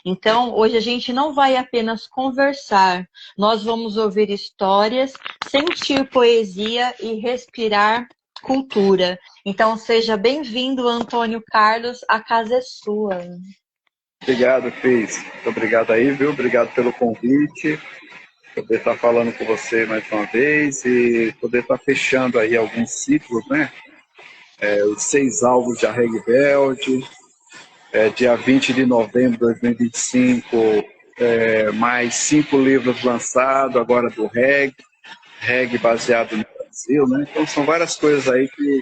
Então, hoje a gente não vai apenas conversar, nós vamos ouvir histórias, sentir poesia e respirar cultura. Então, seja bem-vindo, Antônio Carlos, a casa é sua. Obrigado, Cris. Muito obrigado aí, viu? Obrigado pelo convite. Poder estar falando com você mais uma vez e poder estar fechando aí alguns ciclos, né? Os 6 álbuns da Reg Belt, dia 20 de novembro de 2025, mais 5 livros lançados agora do Reg baseado no Brasil, né? Então são várias coisas aí que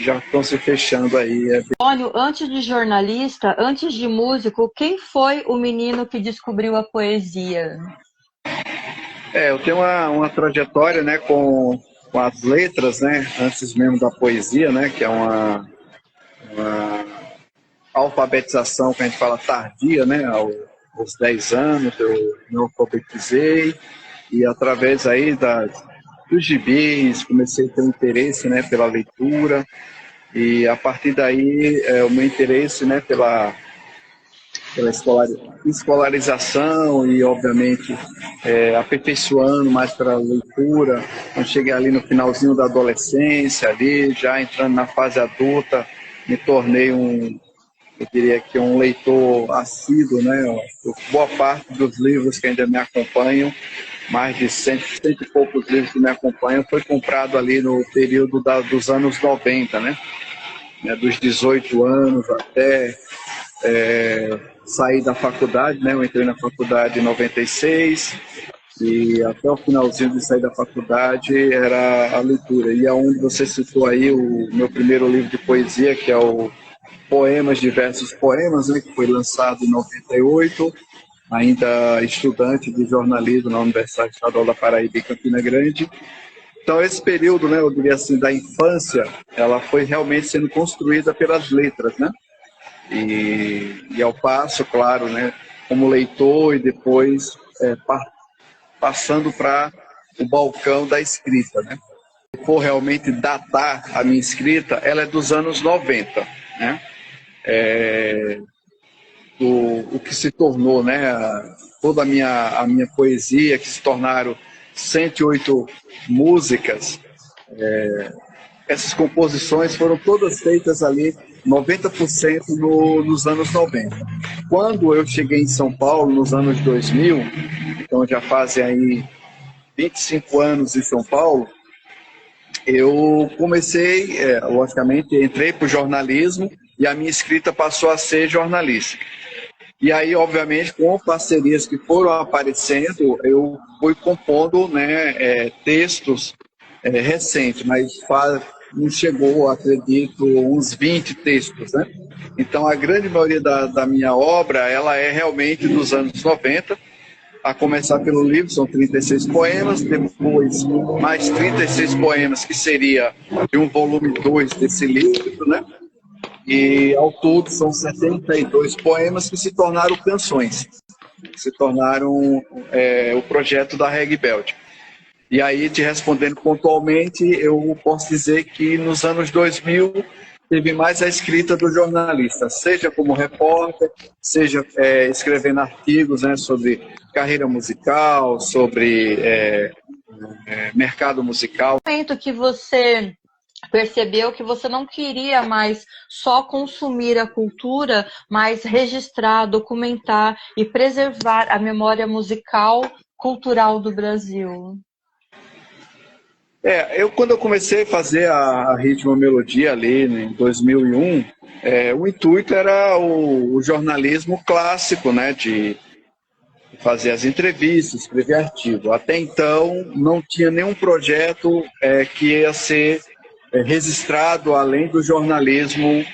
já estão se fechando aí. Antônio, antes de jornalista, antes de músico, quem foi o menino que descobriu a poesia? Eu tenho uma trajetória, né, com as letras, né, antes mesmo da poesia, né, que é uma alfabetização que a gente fala tardia, né, aos 10 anos eu me alfabetizei e através aí dos gibis comecei a ter um interesse, né, pela leitura e a partir daí o meu interesse, né, pela escolarização e, obviamente, aperfeiçoando mais para a leitura. Quando cheguei ali no finalzinho da adolescência, ali, já entrando na fase adulta, me tornei eu diria que um leitor assíduo, né? Boa parte dos livros que ainda me acompanham, mais de cento e poucos livros que me acompanham, foi comprado ali no período dos anos 90, né? Dos 18 anos até saí da faculdade, né? Eu entrei na faculdade em 96 e até o finalzinho de sair da faculdade era a leitura. E aonde você citou aí o meu primeiro livro de poesia, que é o Poemas, Diversos Poemas, né? Que foi lançado em 98, ainda estudante de jornalismo na Universidade Estadual da Paraíba, em Campina Grande. Então esse período, né? Eu diria assim, da infância, ela foi realmente sendo construída pelas letras, né? E ao passo, claro, né, como leitor e depois passando para o balcão da escrita, né? Se for realmente datar a minha escrita, ela é dos anos 90, né? O que se tornou, né, toda a minha poesia, que se tornaram 108 músicas, essas composições foram todas feitas ali, 90% nos anos 90. Quando eu cheguei em São Paulo, nos anos 2000, então já fazem aí 25 anos em São Paulo, eu comecei, logicamente, entrei para o jornalismo e a minha escrita passou a ser jornalística. E aí, obviamente, com parcerias que foram aparecendo, eu fui compondo, né, textos recentes, mas não chegou, acredito, uns 20 textos, né? Então, a grande maioria da minha obra, ela é realmente dos anos 90, a começar pelo livro, são 36 poemas, depois mais 36 poemas, que seria de um volume 2 desse livro, né? E ao todo são 72 poemas que se tornaram canções, se tornaram o projeto da Reg Belt. E aí, te respondendo pontualmente, eu posso dizer que nos anos 2000 teve mais a escrita do jornalista, seja como repórter, seja escrevendo artigos, né, sobre carreira musical, sobre mercado musical. No momento que você percebeu que você não queria mais só consumir a cultura, mas registrar, documentar e preservar a memória musical, cultural do Brasil? Quando eu comecei a fazer a Ritmo Melodia ali em 2001, o intuito era o jornalismo clássico, né, de fazer as entrevistas, escrever artigo. Até então, não tinha nenhum projeto que ia ser registrado além do jornalismo,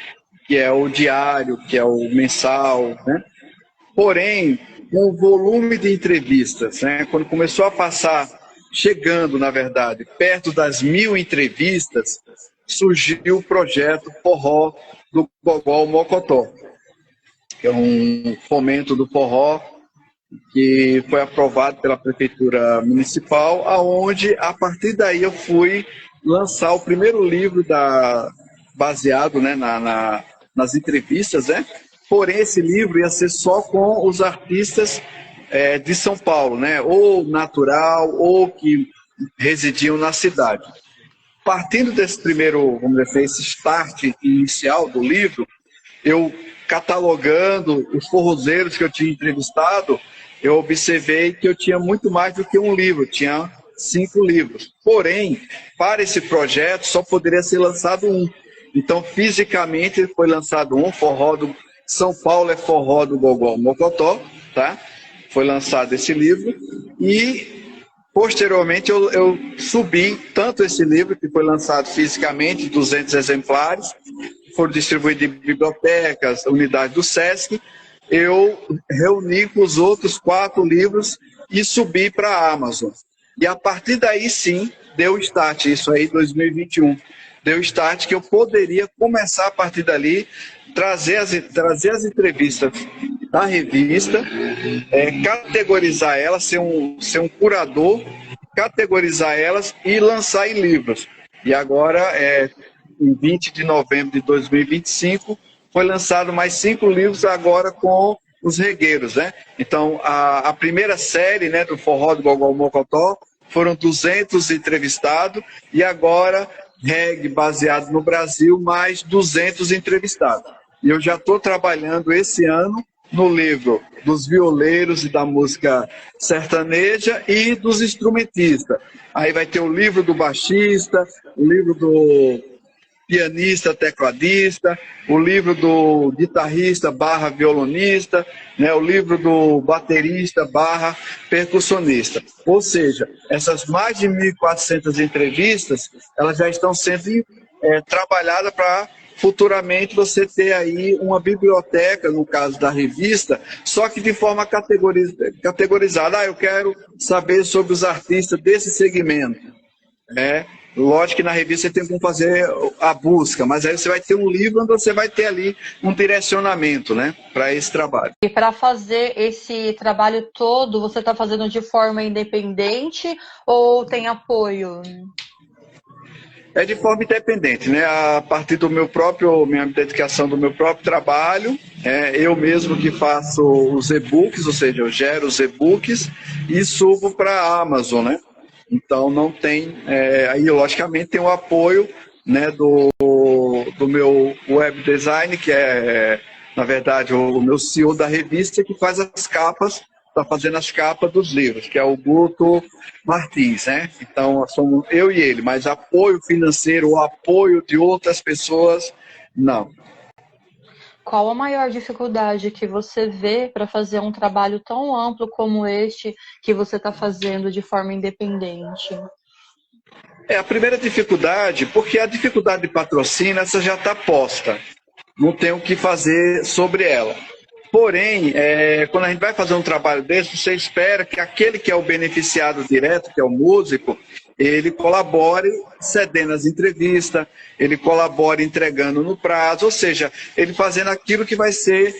que é o diário, que é o mensal, né? Porém, com o volume de entrevistas, né, quando começou a passar, chegando, na verdade, perto das 1000 entrevistas, surgiu o projeto Forró do Gogó Mocotó, que é um fomento do forró que foi aprovado pela Prefeitura Municipal, aonde, a partir daí, eu fui lançar o primeiro livro baseado, né, nas entrevistas, né, porém esse livro ia ser só com os artistas de São Paulo, né? Ou natural, ou que residiam na cidade. Partindo desse primeiro, vamos dizer assim, esse start inicial do livro, eu catalogando os forrozeiros que eu tinha entrevistado, eu observei que eu tinha muito mais do que um livro, tinha 5 livros. Porém, para esse projeto só poderia ser lançado um. Então, fisicamente, foi lançado um, Forró do São Paulo é Forró do Gogó Mocotó, tá? Foi lançado esse livro e, posteriormente, eu subi tanto esse livro, que foi lançado fisicamente, 200 exemplares, foram distribuídos em bibliotecas, unidades do SESC, eu reuni com os outros 4 livros e subi para a Amazon. E a partir daí, sim, deu start, isso aí, 2021. Deu start que eu poderia começar a partir dali, trazer as entrevistas da revista, categorizar elas, ser um curador, categorizar elas e lançar em livros. E agora, em 20 de novembro de 2025, foi lançado mais 5 livros agora com os regueiros, né? Então, a primeira série, né, do Forró do Gogó Mocotó, foram 200 entrevistados, e agora, reggae baseado no Brasil, mais 200 entrevistados. E eu já estou trabalhando esse ano no livro dos violeiros e da música sertaneja e dos instrumentistas. Aí vai ter o livro do baixista, o livro do pianista, tecladista, o livro do guitarrista barra violonista, né, o livro do baterista barra percussionista. Ou seja, essas mais de 1.400 entrevistas, elas já estão sendo trabalhadas para futuramente você ter aí uma biblioteca, no caso da revista, só que de forma categorizada. Eu quero saber sobre os artistas desse segmento. Lógico que na revista você tem como fazer a busca, mas aí você vai ter um livro onde você vai ter ali um direcionamento, né, para esse trabalho. E para fazer esse trabalho todo, você está fazendo de forma independente ou tem apoio? É de forma independente, né? A partir do minha dedicação do meu próprio trabalho, eu mesmo que faço os e-books, ou seja, eu gero os e-books e subo para a Amazon, né? Então não tem, aí logicamente tem o apoio, né, do meu web design, que na verdade o meu CEO da revista, que faz as capas, está fazendo as capas dos livros, que é o Guto Martins, né? Então somos eu e ele, mas apoio financeiro, o apoio de outras pessoas, não. Qual a maior dificuldade que você vê para fazer um trabalho tão amplo como este que você está fazendo de forma independente? A primeira dificuldade, porque a dificuldade de patrocínio, essa já está posta. Não tem o que fazer sobre ela. Porém, quando a gente vai fazer um trabalho desse, você espera que aquele que é o beneficiado direto, que é o músico, ele colabore cedendo as entrevistas, ele colabore entregando no prazo, ou seja, ele fazendo aquilo que vai ser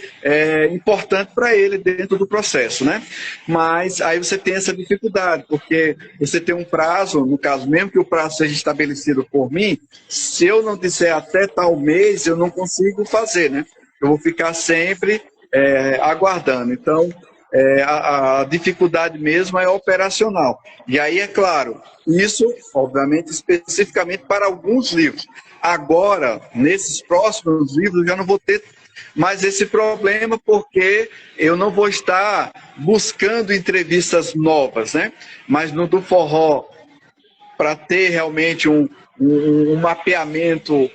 importante para ele dentro do processo, né? Mas aí você tem essa dificuldade, porque você tem um prazo, no caso, mesmo que o prazo seja estabelecido por mim, se eu não disser até tal mês, eu não consigo fazer, né? Eu vou ficar sempre aguardando. Então, a dificuldade mesmo é operacional. E aí, é claro, isso, obviamente, especificamente para alguns livros. Agora, nesses próximos livros, eu já não vou ter mais esse problema, porque eu não vou estar buscando entrevistas novas, né? Mas no do forró, para ter realmente um mapeamento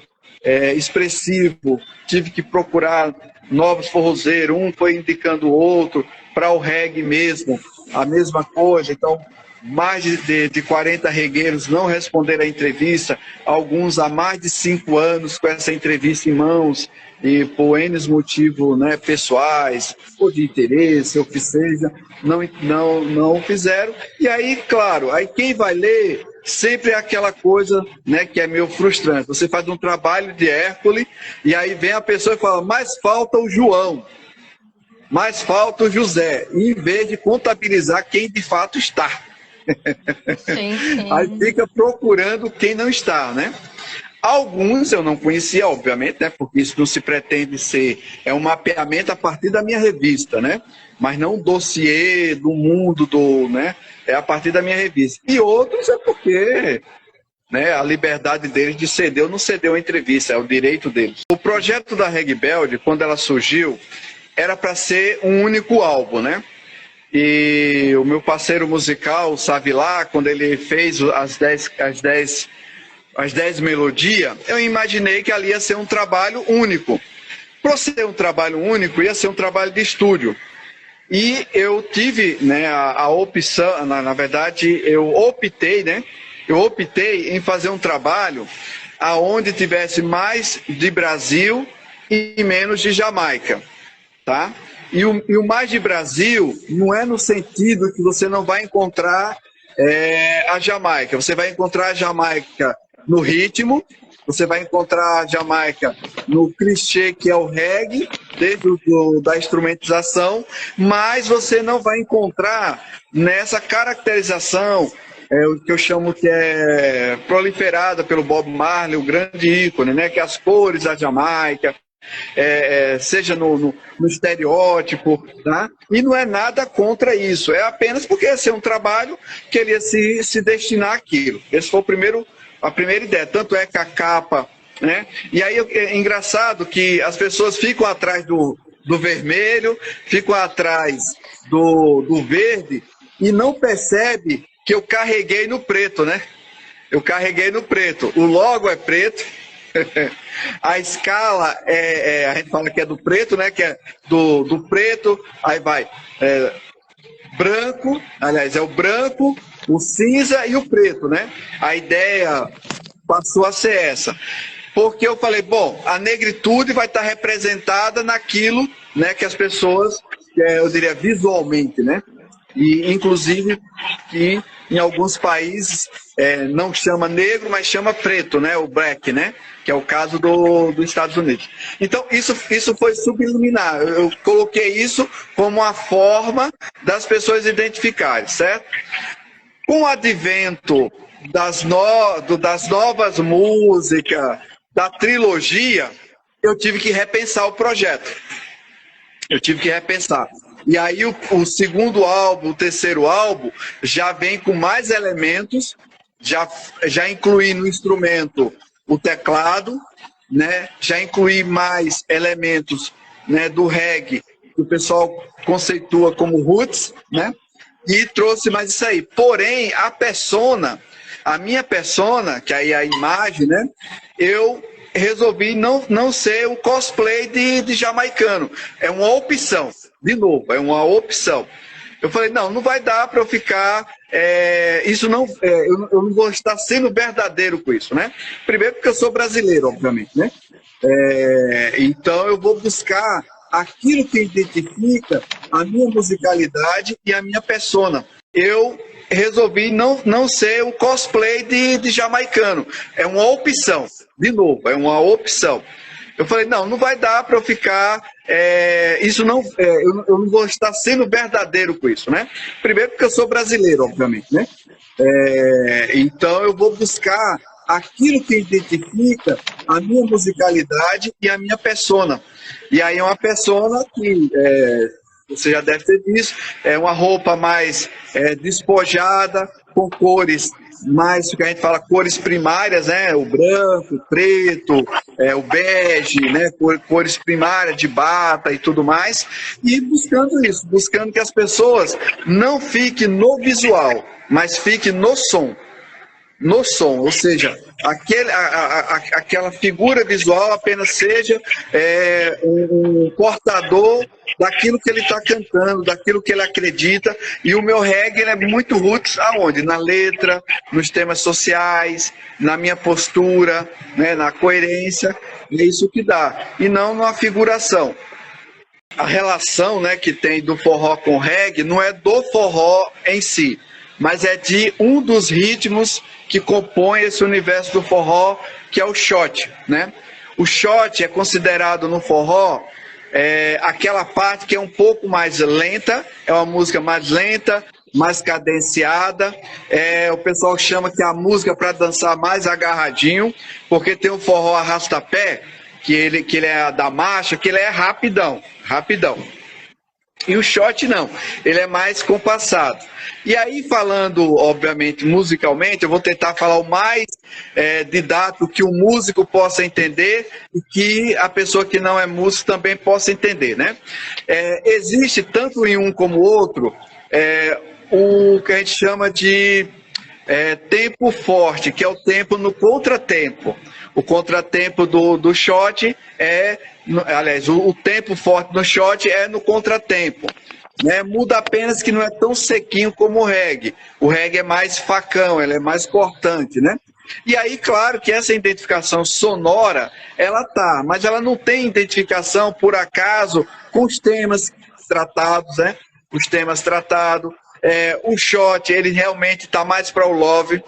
expressivo, tive que procurar novos forrozeiros, um foi indicando o outro, para o reggae mesmo, a mesma coisa. Então, mais de 40 regueiros não responderam à entrevista, alguns há mais de 5 anos com essa entrevista em mãos, e por N motivos, né, pessoais, ou de interesse, ou que seja, não fizeram. E aí, claro, aí quem vai ler sempre é aquela coisa, né, que é meio frustrante. Você faz um trabalho de Hércules, e aí vem a pessoa e fala, mas falta o João, mas falta o José, em vez de contabilizar quem de fato está. Sim, sim. Aí fica procurando quem não está, né? Alguns eu não conhecia, obviamente, né? Porque isso não se pretende ser, é um mapeamento a partir da minha revista, né? Mas não um dossiê do mundo, né? É a partir da minha revista. E outros é porque, né, a liberdade deles de ceder ou não ceder uma entrevista, é o direito deles. O projeto da Reggae Belt, quando ela surgiu, era para ser um único álbum, né? E o meu parceiro musical, o Savilá, quando ele fez as 10 melodias, eu imaginei que ali ia ser um trabalho único. Para ser um trabalho único, ia ser um trabalho de estúdio. E eu tive, né, a opção, na verdade, eu optei em fazer um trabalho aonde tivesse mais de Brasil e menos de Jamaica, tá? E o mais de Brasil não é no sentido que você não vai encontrar a Jamaica. Você vai encontrar a Jamaica no ritmo, você vai encontrar a Jamaica no clichê que é o reggae, desde da instrumentização, mas você não vai encontrar nessa caracterização, o que eu chamo que é proliferada pelo Bob Marley, o grande ícone, né? Que é as cores da Jamaica, seja no estereótipo, tá? E não é nada contra isso, é apenas porque ia ser um trabalho que ele ia se destinar àquilo. Esse foi a primeira ideia, tanto é que a capa, né? E aí é engraçado que as pessoas ficam atrás do vermelho, ficam atrás do verde e não percebe que eu carreguei no preto, né? Eu carreguei no preto. O logo é preto. A escala a gente fala que é do preto, né? Que é do preto, aí vai branco, aliás, é o branco, o cinza e o preto, né? A ideia passou a ser essa. Porque eu falei, bom, a negritude vai estar representada naquilo, né, que as pessoas, eu diria, visualmente, né? E, inclusive, que em alguns países não chama negro, mas chama preto, né? O black, né? Que é o caso dos Estados Unidos. Então, isso foi subliminar. Eu coloquei isso como uma forma das pessoas identificarem, certo? Com o advento das novas músicas, da trilogia, eu tive que repensar o projeto. Eu tive que repensar. E aí o segundo álbum, o terceiro álbum, já vem com mais elementos, já incluí no instrumento o teclado, né? Já incluí mais elementos, né, do reggae, que o pessoal conceitua como roots, né? E trouxe mais isso aí. Porém, a minha persona, que aí é a imagem, né? Eu resolvi não ser um cosplay de jamaicano. É uma opção. De novo, é uma opção. Eu falei, não vai dar para eu ficar... isso não, eu não vou estar sendo verdadeiro com isso, né? Primeiro porque eu sou brasileiro, obviamente, né? Então eu vou buscar aquilo que identifica a minha musicalidade e a minha persona. Eu resolvi não ser um cosplay de jamaicano. É uma opção. De novo, é uma opção. Eu falei, não vai dar para eu ficar... isso não, eu não vou estar sendo verdadeiro com isso, né? Primeiro porque eu sou brasileiro, obviamente, né? Então eu vou buscar aquilo que identifica a minha musicalidade e a minha persona. E aí é uma persona que... você já deve ter visto, é uma roupa mais despojada, com cores mais, o que a gente fala, cores primárias, né? O branco, o preto, o bege, né? Cores primárias de bata e tudo mais. E buscando isso, buscando que as pessoas não fiquem no visual, mas fiquem no som. No som, ou seja, aquela figura visual apenas seja um portador daquilo que ele está cantando, daquilo que ele acredita. E o meu reggae é muito roots aonde? Na letra, nos temas sociais, na minha postura, né, na coerência, é isso que dá. E não numa figuração. A relação, né, que tem do forró com reggae não é do forró em si, mas é de um dos ritmos que compõe esse universo do forró, que é o shot, né? O shot é considerado no forró aquela parte que é um pouco mais lenta, é uma música mais lenta, mais cadenciada. O pessoal chama que a música para dançar mais agarradinho, porque tem o forró arrasta-pé, que ele é da marcha, que ele é rapidão, rapidão. E o shot não, ele é mais compassado. E aí, falando, obviamente, musicalmente, eu vou tentar falar o mais didático que o músico possa entender e que a pessoa que não é músico também possa entender, né? Existe, tanto em um como outro, o que a gente chama de tempo forte, que é o tempo no contratempo. O contratempo do shot aliás, o tempo forte no shot é no contratempo. Né? Muda apenas que não é tão sequinho como o reggae. O reggae é mais facão, ele é mais cortante, né? E aí, claro que essa identificação sonora, ela tá, mas ela não tem identificação, por acaso, com os temas tratados, né? Os temas tratados. O shot, ele realmente está mais para o love.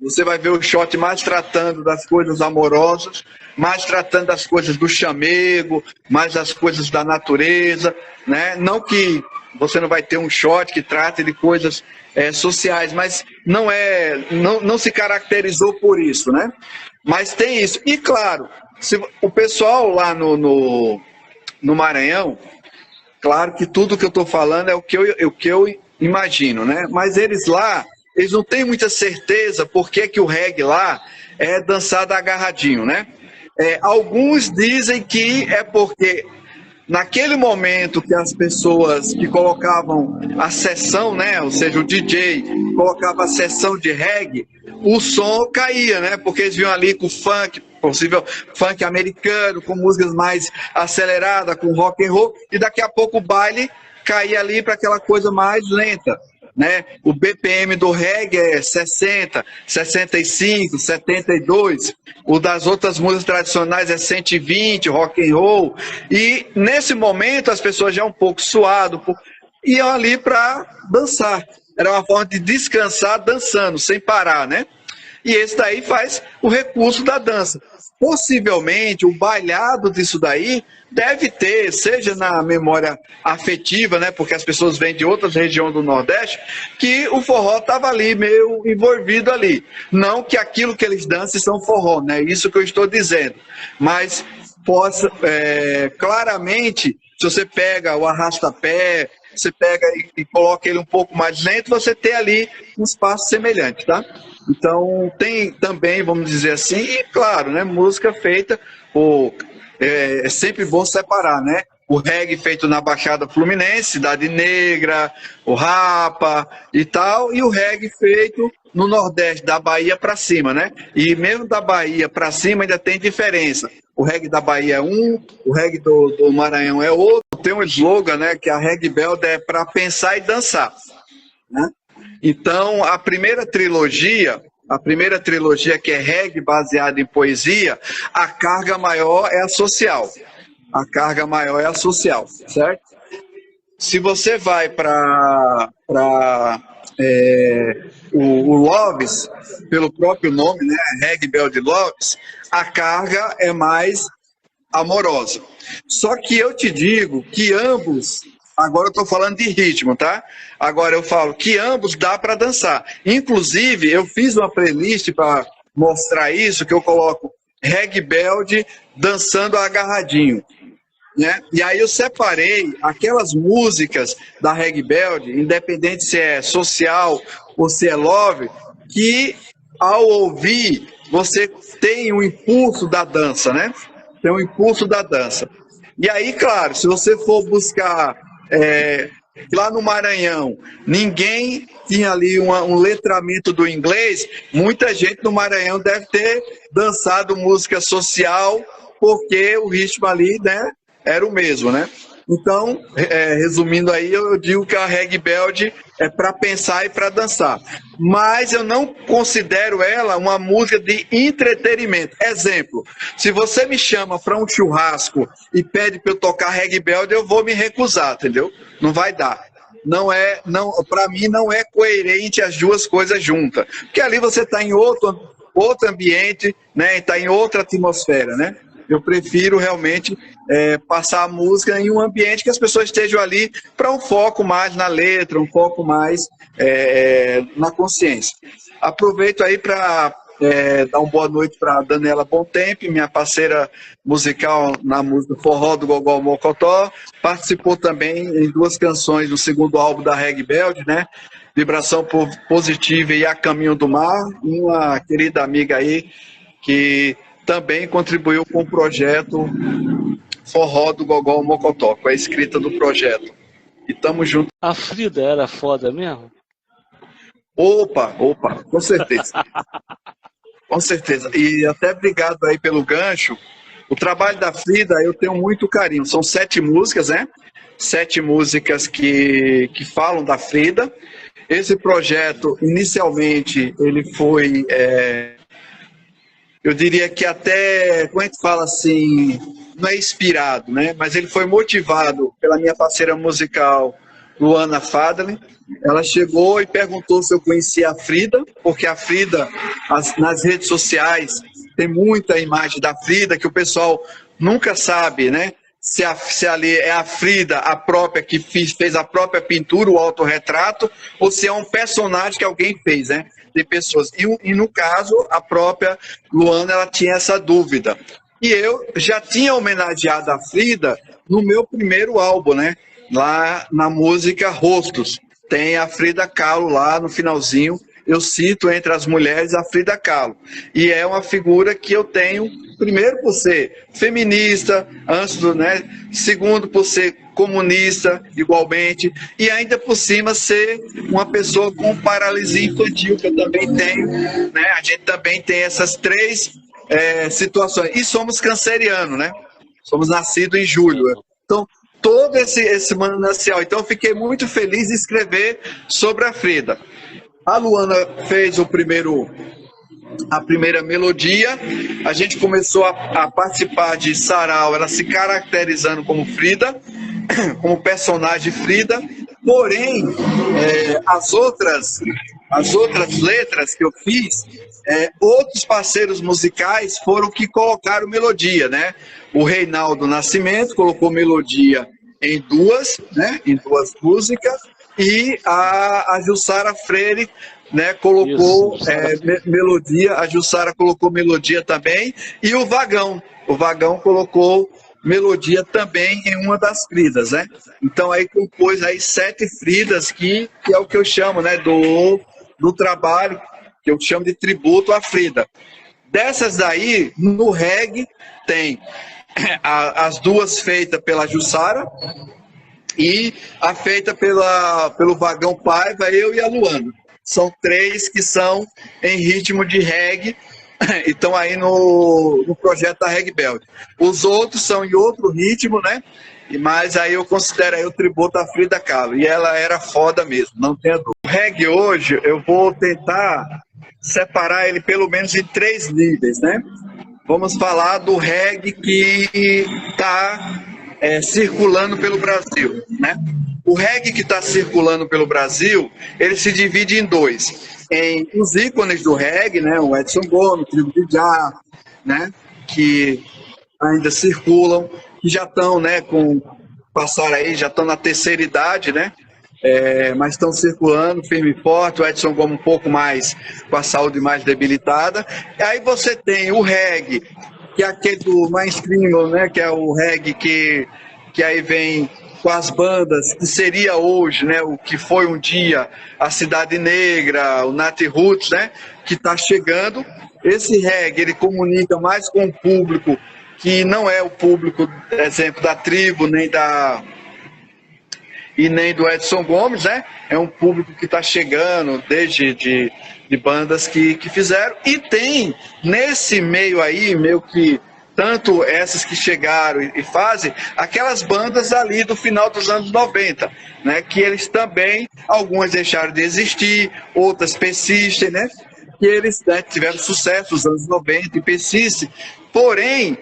Você vai ver o shot mais tratando das coisas amorosas, mais tratando das coisas do chamego, mais das coisas da natureza, né? Não que você não vai ter um shot que trate de coisas sociais, mas não se caracterizou por isso, né? Mas tem isso. E claro, o pessoal lá no Maranhão, claro que tudo que eu estou falando é o que eu imagino, né? Mas eles não têm muita certeza por que o reggae lá é dançado agarradinho, né? Alguns dizem que é porque naquele momento que as pessoas que colocavam a sessão, né? Ou seja, o DJ colocava a sessão de reggae, o som caía, né? Porque eles vinham ali com funk, possível funk americano, com músicas mais aceleradas, com rock and roll, e daqui a pouco o baile caía ali para aquela coisa mais lenta. Né? O BPM do reggae é 60, 65, 72. O das outras músicas tradicionais é 120, rock and roll. E nesse momento as pessoas já um pouco suado, iam ali para dançar. Era uma forma de descansar dançando, sem parar, né? E esse daí faz o recurso da dança. Possivelmente o bailado disso daí deve ter, seja na memória afetiva, né, porque as pessoas vêm de outras regiões do Nordeste, que o forró estava ali, meio envolvido ali. Não que aquilo que eles dançam são forró, né, isso que eu estou dizendo. Mas claramente, se você pega o arrasta-pé, você pega e coloca ele um pouco mais lento, você tem ali um espaço semelhante, tá? Então, tem também, vamos dizer assim, e claro, né, música feita é sempre bom separar, né? O reggae feito na Baixada Fluminense, Cidade Negra, o Rapa e tal, e o reggae feito no Nordeste, da Bahia para cima, né? E mesmo da Bahia para cima ainda tem diferença. O reggae da Bahia é o reggae do Maranhão é outro. Tem um slogan, né, que a Reggae Belt é para pensar e dançar, né? Então, a primeira trilogia que é reggae baseada em poesia, a carga maior é a social. A carga maior é a social, certo? Se você vai para o Loves, pelo próprio nome, né, Reggae Belt Loves, a carga é mais amorosa. Só que eu te digo que ambos, agora eu estou falando de ritmo, tá? Agora eu falo que ambos dá para dançar. Inclusive, eu fiz uma playlist para mostrar isso, que eu coloco Reggae Belt dançando agarradinho. Né? E aí eu separei aquelas músicas da Reggae Belt, independente se é social ou se é love, que ao ouvir você tem um impulso da dança, né? Tem um impulso da dança. E aí, claro, se você for buscar lá no Maranhão, ninguém tinha ali um letramento do inglês, muita gente no Maranhão deve ter dançado música social, porque o ritmo ali, né, era o mesmo, né? Então, resumindo aí, eu digo que a Reggae Belt é para pensar e para dançar. Mas eu não considero ela uma música de entretenimento. Exemplo, se você me chama para um churrasco e pede para eu tocar Reggae Belt, eu vou me recusar, entendeu? Não vai dar. Para mim não é coerente as duas coisas juntas. Porque ali você está em outro ambiente, né? Está em outra atmosfera, né? Eu prefiro realmente passar a música em um ambiente que as pessoas estejam ali para um foco mais na letra, um foco mais na consciência. Aproveito aí para dar uma boa noite para a Daniela Bontempo, minha parceira musical na música Forró do Gogó Mocotó. Participou também em 2 canções do segundo álbum da Reg Belt, né? Vibração Positiva e A Caminho do Mar. E uma querida amiga aí que também contribuiu com o projeto Forró do Gogó Mocotó, com a escrita do projeto. E tamo junto. A Frida era foda mesmo? Opa, com certeza. Com certeza. E até obrigado aí pelo gancho. O trabalho da Frida eu tenho muito carinho. São 7 músicas, né? 7 músicas que falam da Frida. Esse projeto, inicialmente, ele foi... eu diria que até, como é que fala assim, não é inspirado, né? Mas ele foi motivado pela minha parceira musical, Luana Fadlin. Ela chegou e perguntou se eu conhecia a Frida, porque a Frida, nas redes sociais, tem muita imagem da Frida que o pessoal nunca sabe, né? Se ali é a Frida, a própria que fez a própria pintura, o autorretrato, ou se é um personagem que alguém fez, né? De pessoas. E no caso, a própria Luana, ela tinha essa dúvida. E eu já tinha homenageado a Frida no meu primeiro álbum, né? Lá na música Rostos. Tem a Frida Kahlo lá no finalzinho. Eu cito entre as mulheres a Frida Kahlo. E é uma figura que eu tenho, primeiro por ser feminista, né? Segundo por ser comunista, igualmente, e ainda por cima ser uma pessoa com paralisia infantil, que eu também tenho, né? A gente também tem essas 3 situações. E somos cancerianos, né? Somos nascidos em julho. Então, todo esse manancial. Então, eu fiquei muito feliz de escrever sobre a Frida. A Luana fez a primeira melodia, a gente começou a participar de sarau, ela se caracterizando como Frida, como personagem Frida, porém, as outras letras que eu fiz, outros parceiros musicais foram que colocaram melodia, né? O Reinaldo Nascimento colocou melodia em 2, né? Em 2 músicas, e a Jussara Freire, né, colocou melodia, a Jussara colocou melodia também, e o Vagão colocou melodia também em uma das Fridas, né? Então aí compôs aí 7 Fridas, que é o que eu chamo, né, do trabalho, que eu chamo de tributo à Frida. Dessas daí, no reggae, tem as 2 feitas pela Jussara, e a feita pelo Vagão Paiva, eu e a Luana. São 3 que são em ritmo de reggae e estão aí no projeto da Reg Belt. Os outros são em outro ritmo, né? Mas aí eu considero aí o tributo à Frida Kahlo. E ela era foda mesmo, não tenha dúvida. O reggae hoje, eu vou tentar separar ele pelo menos em 3 níveis, né? Vamos falar do reggae que está circulando pelo Brasil, né? O reggae que está circulando pelo Brasil, ele se divide em 2. Em os ícones do reggae, né? O Edson Gomes, o Tribo de Já, né? Que ainda circulam, que já estão, né? Passaram aí, já estão na terceira idade, né? Mas estão circulando firme e forte. O Edson Gomes um pouco mais com a saúde mais debilitada. E aí você tem o reggae, que é aquele do mainstream, né? Que é o reggae que aí vem com as bandas, que seria hoje, né, o que foi um dia a Cidade Negra, o Nat Roots, né, que está chegando. Esse reggae, ele comunica mais com o público, que não é o público, por exemplo, da Tribo, nem do Edson Gomes, né, é um público que está chegando desde de bandas que fizeram, e tem nesse meio aí, meio que tanto essas que chegaram e fazem, aquelas bandas ali do final dos anos 90, né, que eles também, algumas deixaram de existir, outras persistem, né, que eles, né, tiveram sucesso nos anos 90 e persistem, porém,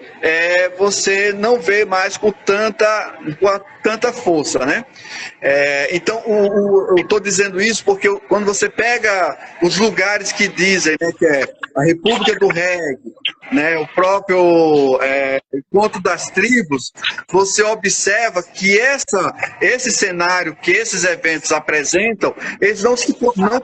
você não vê mais com tanta força, né. Então, eu estou dizendo isso porque quando você pega os lugares que dizem, né, que é a República do Reggae, né, o próprio Encontro das Tribos, você observa que esse cenário que esses eventos apresentam, eles não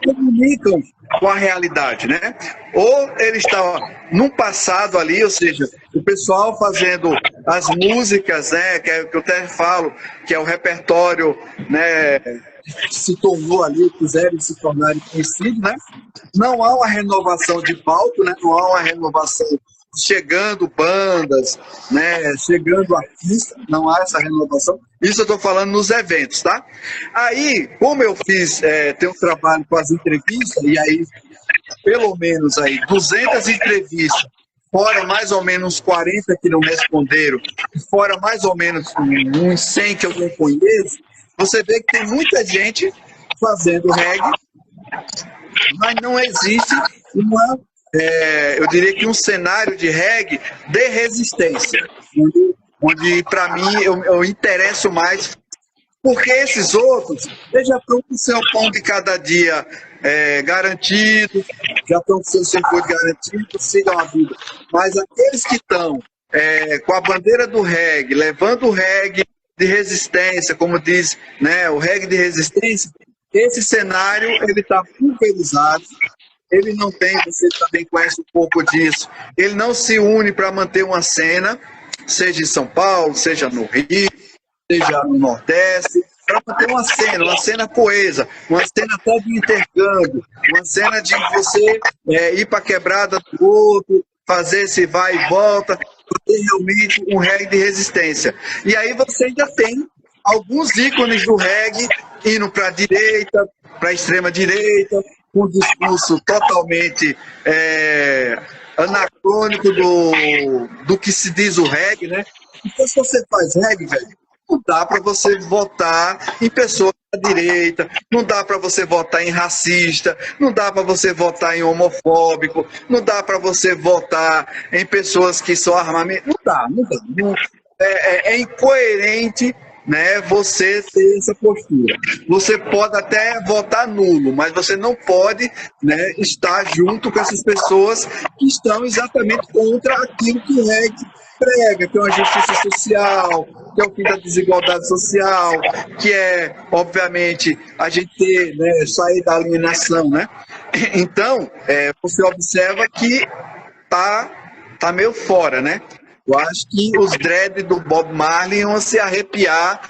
comunicam com a realidade, né? Ou ele está num passado ali, ou seja, o pessoal fazendo as músicas, né, que eu até falo, que é o repertório, né, que se tornou ali, quiserem se tornarem conhecidos, né? Não há uma renovação de palco, né? Não há uma renovação chegando bandas, né? Chegando artistas, não há essa renovação. Isso eu estou falando nos eventos, tá? Aí, como eu tenho um trabalho com as entrevistas, e aí, pelo menos aí, 200 entrevistas, fora mais ou menos 40 que não responderam, fora mais ou menos uns 100 que eu não conheço, você vê que tem muita gente fazendo reggae, mas não existe eu diria que um cenário de reggae de resistência, onde para mim eu interesso mais, porque esses outros eles já estão com o seu pão de cada dia garantido, já estão com o seu circuito garantido, sigam a vida. Mas aqueles que estão com a bandeira do reggae, levando o reggae de resistência, como diz, né, o reggae de resistência, esse cenário ele está pulverizado. Ele não tem, você também conhece um pouco disso, ele não se une para manter uma cena, seja em São Paulo, seja no Rio, seja no Nordeste, para manter uma cena coesa, uma cena até de intercâmbio, uma cena de você ir para a quebrada do outro, fazer esse vai e volta, ter realmente um reggae de resistência. E aí você ainda tem alguns ícones do reggae indo para a direita, para a extrema direita, com um discurso totalmente anacrônico do que se diz o reggae, né? Então, se você faz reggae, velho, não dá para você votar em pessoas da direita, não dá para você votar em racista, não dá para você votar em homofóbico, não dá para você votar em pessoas que são armamento. Não dá. É incoerente, né, você ter essa postura. Você pode até votar nulo, mas você não pode, né, estar junto com essas pessoas que estão exatamente contra aquilo que o reggae prega, que é uma justiça social, que é o fim da desigualdade social, que é, obviamente, a gente ter, né, sair da alienação, né? Então, você observa que tá meio fora, né? Eu acho que os dreads do Bob Marley iam se arrepiar,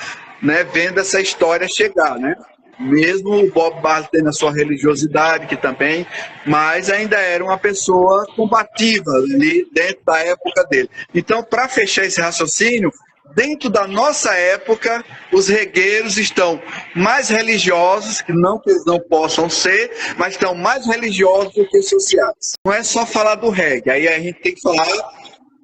né, vendo essa história chegar, né? Mesmo o Bob Marley tendo a sua religiosidade, que também, mas ainda era uma pessoa combativa ali dentro da época dele. Então, para fechar esse raciocínio, dentro da nossa época, os regueiros estão mais religiosos, não que eles não possam ser, mas estão mais religiosos do que sociais. Não é só falar do reggae, aí a gente tem que falar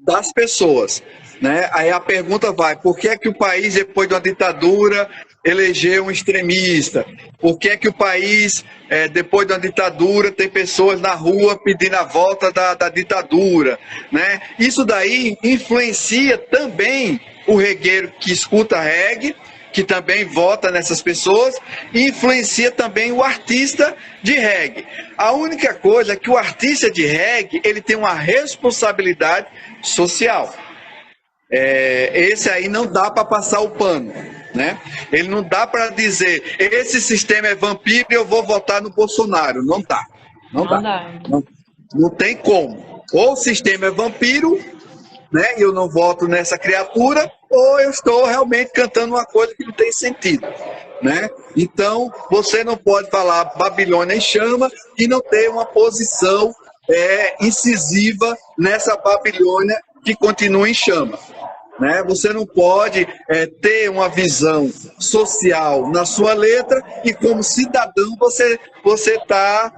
das pessoas, né? Aí a pergunta vai, por que é que o país, depois de uma ditadura, elegeu um extremista? Por que é que o país, depois de uma ditadura, tem pessoas na rua pedindo a volta da ditadura, né? Isso daí influencia também o regueiro que escuta reggae, que também vota nessas pessoas, e influencia também o artista de reggae. A única coisa é que o artista de reggae, ele tem uma responsabilidade social. Esse aí não dá para passar o pano, né? Ele não dá para dizer, esse sistema é vampiro e eu vou votar no Bolsonaro. Não dá. Não tem como. Ou o sistema é vampiro, né, e eu não voto nessa criatura, ou eu estou realmente cantando uma coisa que não tem sentido, né? Então, você não pode falar Babilônia em chama e não ter uma posição incisiva nessa Babilônia que continua em chama, né? Você não pode ter uma visão social na sua letra e, como cidadão, você está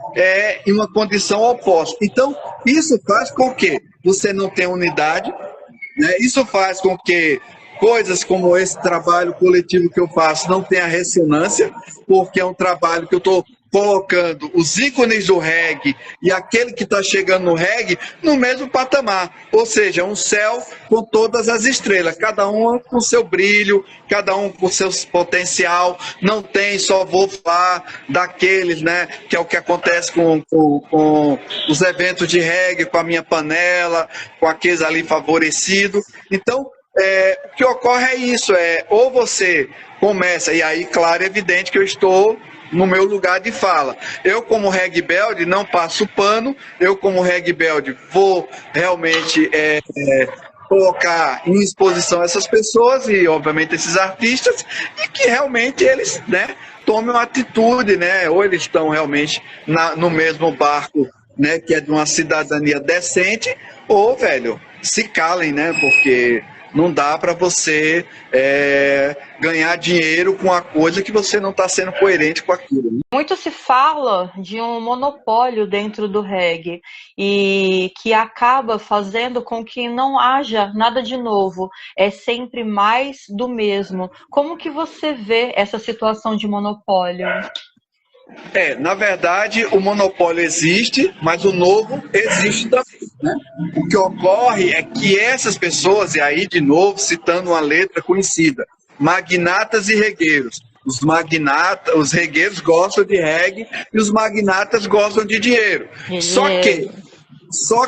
em uma condição oposta. Então, isso faz com que você não tenha unidade, né? Isso faz com que coisas como esse trabalho coletivo que eu faço não tenha ressonância, porque é um trabalho que eu estou colocando os ícones do reggae e aquele que está chegando no reggae no mesmo patamar. Ou seja, um céu com todas as estrelas, cada um com seu brilho, cada um com seu potencial. Não tem, só vou falar daqueles, né, que é o que acontece com os eventos de reggae, com a minha panela, com aqueles ali favorecidos. Então, o que ocorre é isso, ou você começa, e aí, claro, é evidente que eu estou no meu lugar de fala. Eu, como reggae belt, não passo pano. Eu, como reggae belt, vou realmente colocar em exposição essas pessoas e, obviamente, esses artistas, e que realmente eles, né, tomem uma atitude, né, ou eles estão realmente no mesmo barco, né, que é de uma cidadania decente, ou, velho, se calem, né, porque não dá para você ganhar dinheiro com a coisa que você não está sendo coerente com aquilo. Muito se fala de um monopólio dentro do reggae e que acaba fazendo com que não haja nada de novo, é sempre mais do mesmo. Como que você vê essa situação de monopólio? Na verdade, o monopólio existe, mas o novo existe também, né? O que ocorre é que essas pessoas, e aí de novo citando uma letra conhecida, magnatas e regueiros. Os regueiros gostam de reggae e os magnatas gostam de dinheiro. Só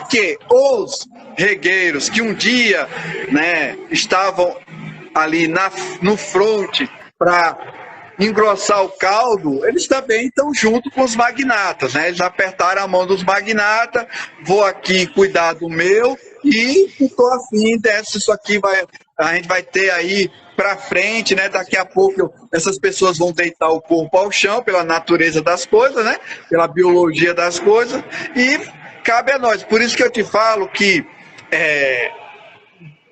que os regueiros que um dia, né, estavam ali no fronte para engrossar o caldo, eles também estão junto com os magnatas, né? Eles apertaram a mão dos magnatas, vou aqui cuidar do meu e estou afim dessa, isso aqui a gente vai ter aí para frente, né? Daqui a pouco essas pessoas vão deitar o corpo ao chão pela natureza das coisas, né? Pela biologia das coisas, e cabe a nós. Por isso que eu te falo que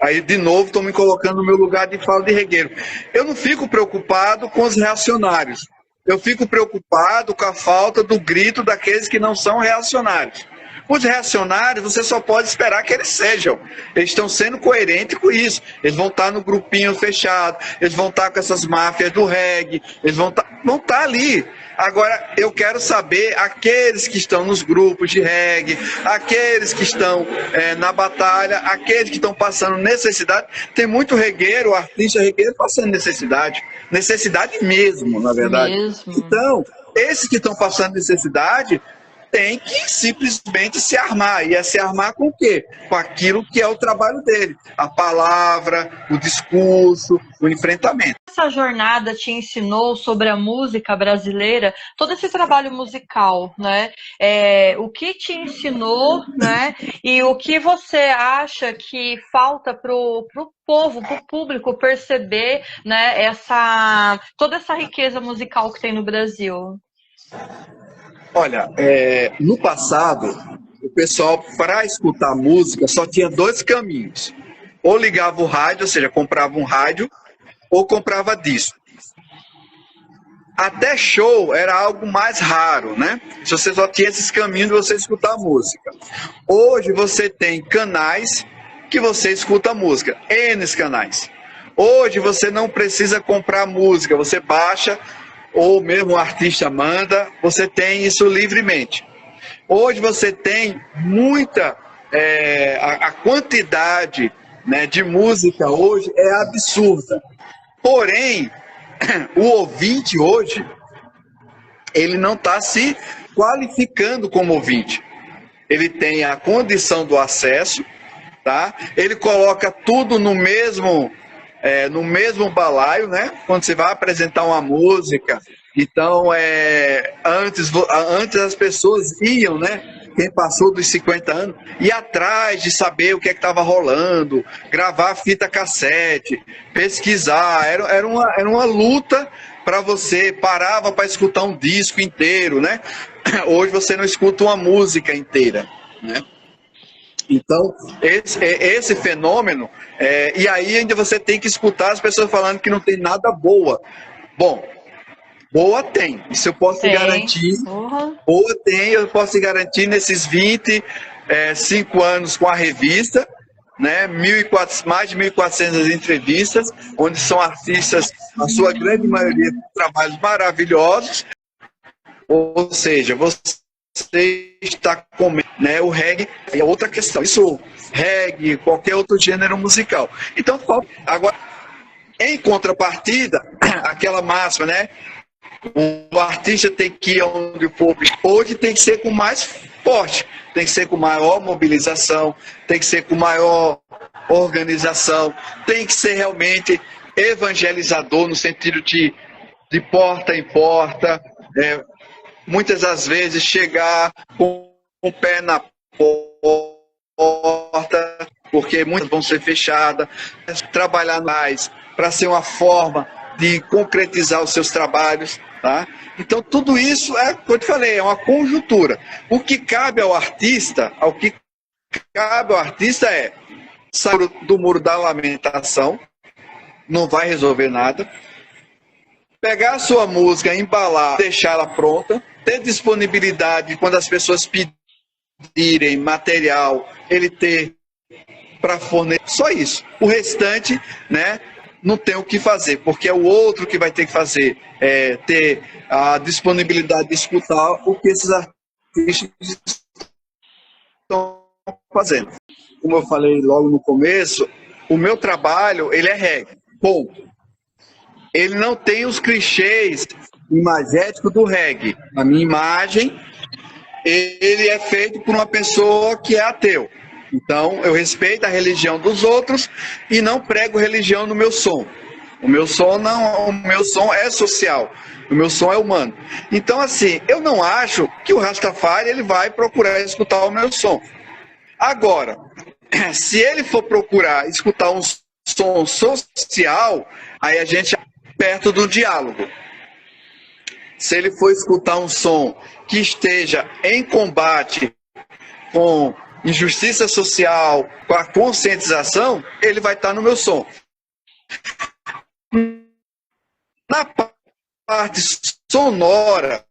aí, de novo, estou me colocando no meu lugar de fala de regueiro. Eu não fico preocupado com os reacionários. Eu fico preocupado com a falta do grito daqueles que não são reacionários. Os reacionários, você só pode esperar que eles sejam. Eles estão sendo coerentes com isso. Eles vão estar no grupinho fechado, eles vão estar com essas máfias do reggae, eles vão estar ali. Agora, eu quero saber aqueles que estão nos grupos de reggae, aqueles que estão na batalha, aqueles que estão passando necessidade. Tem muito regueiro, artista regueiro passando necessidade. Necessidade mesmo, na verdade. Então, esses que estão passando necessidade tem que simplesmente se armar. E é se armar com o quê? Com aquilo que é o trabalho dele. A palavra, o discurso, o enfrentamento. Essa jornada te ensinou sobre a música brasileira, todo esse trabalho musical, né? O que te ensinou, né? E o que você acha que falta pro povo, para o público perceber, né, toda essa riqueza musical que tem no Brasil? Olha, no passado, o pessoal, para escutar música, só tinha dois caminhos. Ou ligava o rádio, ou seja, comprava um rádio, ou comprava disco. Até show era algo mais raro, né? Se você só tinha esses caminhos de você escutar música. Hoje você tem canais que você escuta música, N canais. Hoje você não precisa comprar música, você baixa, ou mesmo o artista manda, você tem isso livremente. Hoje você tem muita, a quantidade, né, de música hoje é absurda. Porém, o ouvinte hoje, ele não está se qualificando como ouvinte. Ele tem a condição do acesso, tá? Ele coloca tudo no mesmo balaio, né? Quando você vai apresentar uma música, então antes as pessoas iam, né? Quem passou dos 50 anos, ia atrás de saber o que estava rolando, gravar fita cassete, pesquisar, era uma luta para você, parava para escutar um disco inteiro, né? Hoje você não escuta uma música inteira, né? Então, esse fenômeno, e aí ainda você tem que escutar as pessoas falando que não tem nada boa. Bom, boa tem, isso eu posso te garantir. Boa tem, eu posso te garantir nesses 25 anos com a revista, né, mais de 1.400 entrevistas, onde são artistas, a sua grande maioria, com trabalhos maravilhosos. Ou seja, você está comendo, né, o reggae é outra questão. Isso, reggae, qualquer outro gênero musical. Então, agora, em contrapartida, aquela máxima, né? O artista tem que ir onde o povo hoje tem que ser com mais forte, tem que ser com maior mobilização, tem que ser com maior organização, tem que ser realmente evangelizador no sentido de porta em porta, muitas das vezes chegar com o pé na porta, porque muitas vão ser fechadas, trabalhar mais para ser uma forma de concretizar os seus trabalhos, tá? Então tudo isso é, como eu te falei, é uma conjuntura. O que cabe ao artista, é sair do muro da lamentação, não vai resolver nada, pegar a sua música, embalar, deixar ela pronta, ter disponibilidade quando as pessoas pedirem material, ele ter para fornecer, só isso. O restante, né, não tem o que fazer, porque é o outro que vai ter que fazer, ter a disponibilidade de escutar o que esses artistas estão fazendo. Como eu falei logo no começo, o meu trabalho, ele é reggae, ponto. Ele não tem os clichês imagéticos do reggae. A minha imagem, ele é feito por uma pessoa que é ateu. Então, eu respeito a religião dos outros e não prego religião no meu som. O meu som é social. O meu som é humano. Então, assim, eu não acho que o Rastafari ele vai procurar escutar o meu som. Agora, se ele for procurar escutar um som social, aí a gente perto do diálogo. Se ele for escutar um som que esteja em combate com injustiça social, com a conscientização, ele vai estar no meu som. Na parte sonora,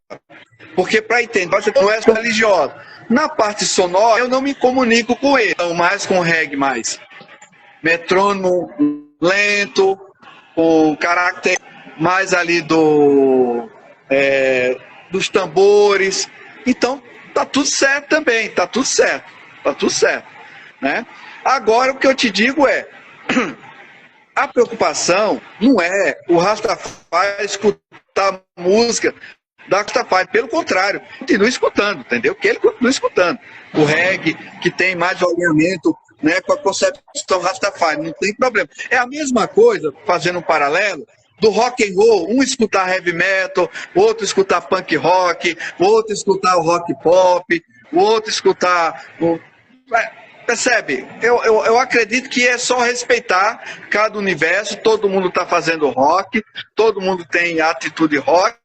porque para entender, você não é religiosa. Na parte sonora, eu não me comunico com ele, então, mais com reggae, mais metrônomo lento, o caráter mais ali dos tambores. Então, tá tudo certo também, tá tudo certo, né? Agora, o que eu te digo é, a preocupação não é o Rastafari escutar música da Rastafari, pelo contrário, continua escutando, entendeu? Que ele continua escutando. O reggae, que tem mais alinhamento, né, com a concepção Rastafari, não tem problema. É a mesma coisa, fazendo um paralelo, do rock and roll, um escutar heavy metal, outro escutar punk rock, outro escutar o rock pop, o outro escutar percebe? Eu acredito que é só respeitar cada universo, todo mundo está fazendo rock, todo mundo tem atitude rock,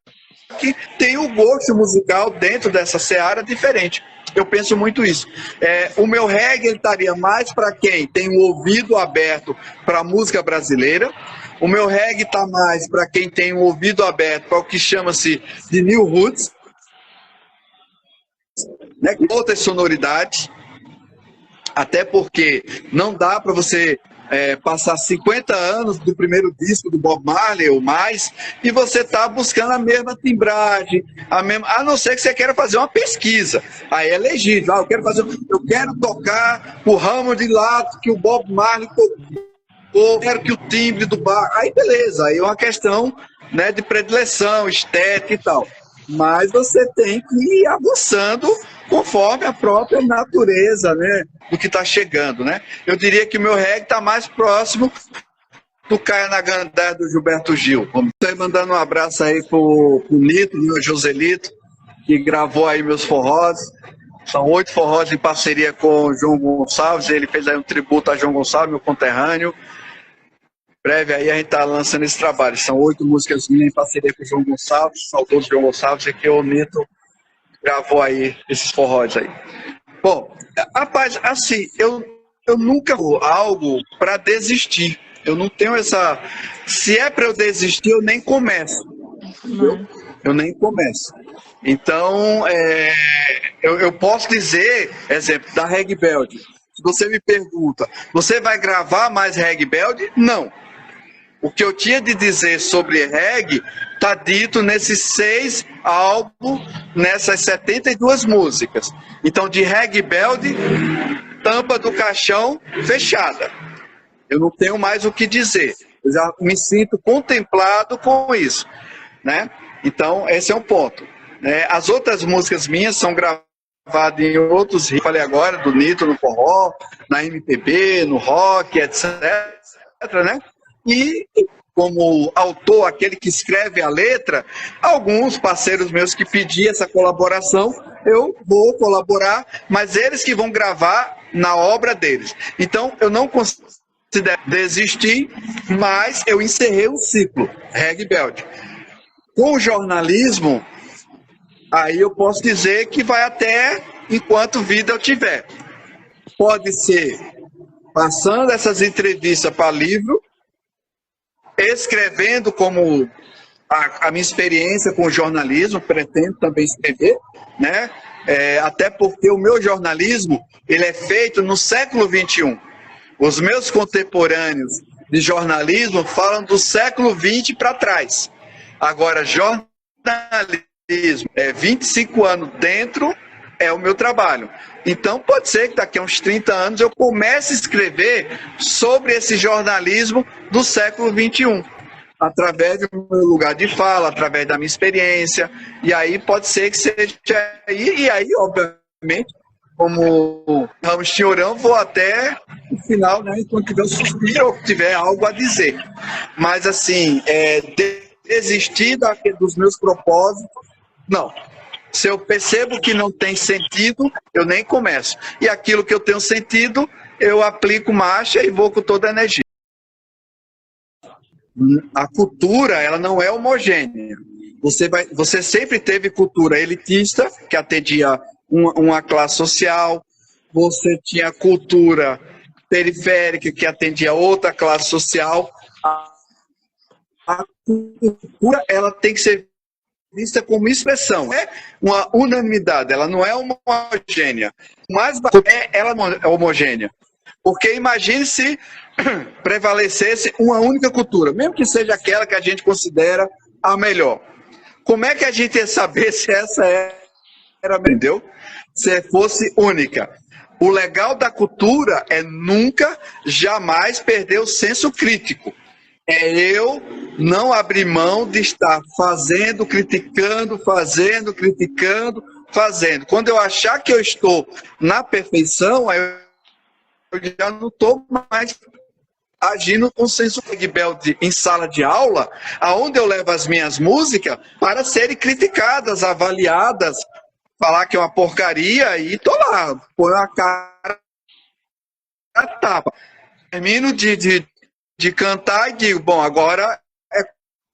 tem o gosto musical dentro dessa seara diferente. Eu penso muito isso. O meu reggae estaria mais para quem tem o ouvido aberto para a música brasileira. O meu reggae está mais para quem tem o ouvido aberto para o que chama-se de New Roots, né, com outras sonoridades. Até porque não dá para você passar 50 anos do primeiro disco do Bob Marley ou mais, e você está buscando a mesma timbragem, a não ser que você queira fazer uma pesquisa. Aí é legítimo. Eu quero tocar o ramo de lado que o Bob Marley tocou, eu quero que o timbre do bar. Aí beleza, aí é uma questão, né, de predileção, estética e tal. Mas você tem que ir avançando conforme a própria natureza, né, do que está chegando, né? Eu diria que o meu reggae está mais próximo do Caia na Gandé do Gilberto Gil. Estou mandando um abraço aí pro Nito, meu Joselito, que gravou aí meus forrós. São 8 forrós em parceria com o João Gonçalves. Ele fez aí um tributo a João Gonçalves, meu conterrâneo. Breve aí a gente está lançando esse trabalho. São 8 músicas minhas em parceria com o João Gonçalves, saudoso João Gonçalves, e que o Nito gravou aí esses forróis aí. Bom, rapaz, assim, eu nunca vou algo para desistir. Eu não tenho essa... Se é para eu desistir, eu nem começo. Eu nem começo. Então, eu posso dizer, exemplo, da Reggae Belt. Se você me pergunta, você vai gravar mais Reggae Belt? Não. O que eu tinha de dizer sobre reggae está dito nesses 6 álbuns, nessas 72 músicas. Então, de Reggae Belt, tampa do caixão fechada. Eu não tenho mais o que dizer. Eu já me sinto contemplado com isso, né? Então, esse é um ponto. As outras músicas minhas são gravadas em outros ritmos, falei agora, do Nitro no forró, na MPB, no rock, etc., né? E como autor, aquele que escreve a letra, alguns parceiros meus que pediam essa colaboração, eu vou colaborar, mas eles que vão gravar na obra deles. Então, eu não considero desistir, mas eu encerrei o ciclo, Reggae Belt. Com o jornalismo, aí eu posso dizer que vai até enquanto vida eu tiver. Pode ser passando essas entrevistas para livro, escrevendo como a minha experiência com o jornalismo, pretendo também escrever, né? Até porque o meu jornalismo ele é feito no século XXI. Os meus contemporâneos de jornalismo falam do século XX para trás. Agora, jornalismo 25 anos dentro é o meu trabalho. Então, pode ser que daqui a uns 30 anos eu comece a escrever sobre esse jornalismo do século XXI, através do meu lugar de fala, através da minha experiência, e aí pode ser que seja aí, e aí, obviamente, como Ramos Tinhorão, vou até o final, né, enquanto tiver um suspiro ou tiver algo a dizer. Mas, assim, desistir dos meus propósitos, não. Se eu percebo que não tem sentido, eu nem começo. E aquilo que eu tenho sentido, eu aplico marcha e vou com toda a energia. A cultura, ela não é homogênea. Você sempre teve cultura elitista, que atendia uma classe social. Você tinha cultura periférica, que atendia outra classe social. A cultura, ela tem que ser vista como expressão, é uma unanimidade, ela não é homogênea. Mas ela é homogênea. Porque imagine se prevalecesse uma única cultura, mesmo que seja aquela que a gente considera a melhor. Como é que a gente ia saber se essa era, entendeu? Se fosse única. O legal da cultura é nunca, jamais perder o senso crítico. É eu não abrir mão de estar fazendo, criticando, fazendo, criticando, fazendo. Quando eu achar que eu estou na perfeição, aí eu já não estou mais agindo com senso rebelde em sala de aula, aonde eu levo as minhas músicas para serem criticadas, avaliadas, falar que é uma porcaria e tô lá, põe a cara na tapa. Termino de cantar e digo, bom, agora é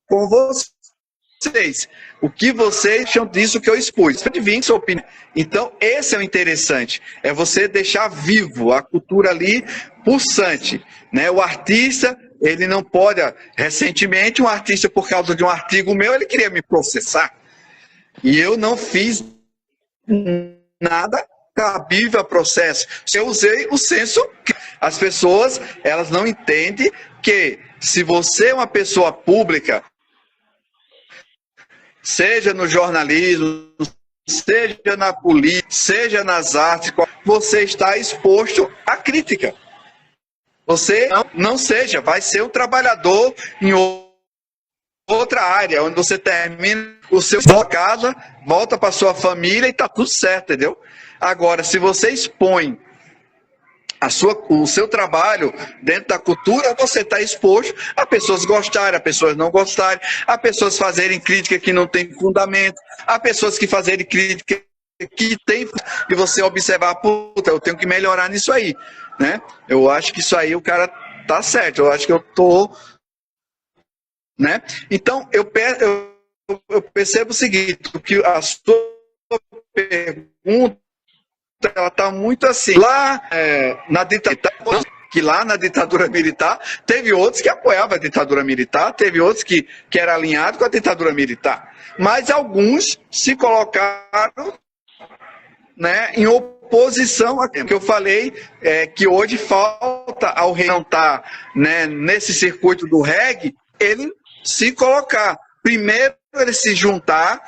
com vocês. O que vocês acham disso que eu expus? Adivinhe sua opinião. Então, esse é o interessante. É você deixar vivo a cultura ali, pulsante. Né? O artista, ele não pode... Recentemente, um artista, por causa de um artigo meu, ele queria me processar. E eu não fiz nada cabível a processo. Eu usei o senso. As pessoas, elas não entendem que se você é uma pessoa pública, seja no jornalismo, seja na política, seja nas artes, você está exposto à crítica. Você não seja, vai ser um trabalhador em outra área, onde você termina o seu casa, volta para sua família e está tudo certo, entendeu? Agora, se você expõe o seu trabalho dentro da cultura, você está exposto a pessoas gostarem, a pessoas não gostarem, a pessoas fazerem crítica que não tem fundamento, a pessoas que fazerem crítica que tem, e você observar, puta, eu tenho que melhorar nisso aí, né? Eu acho que isso aí o cara tá certo, eu acho que eu tô, né? Então, eu percebo o seguinte, que a sua pergunta ela está muito assim. Lá na ditadura militar, teve outros que apoiavam a ditadura militar, teve outros que eram alinhados com a ditadura militar. Mas alguns se colocaram, né, em oposição oposição a que eu falei, que hoje falta ao rei não estar, né, nesse circuito do reggae, ele se colocar. Primeiro ele se juntar,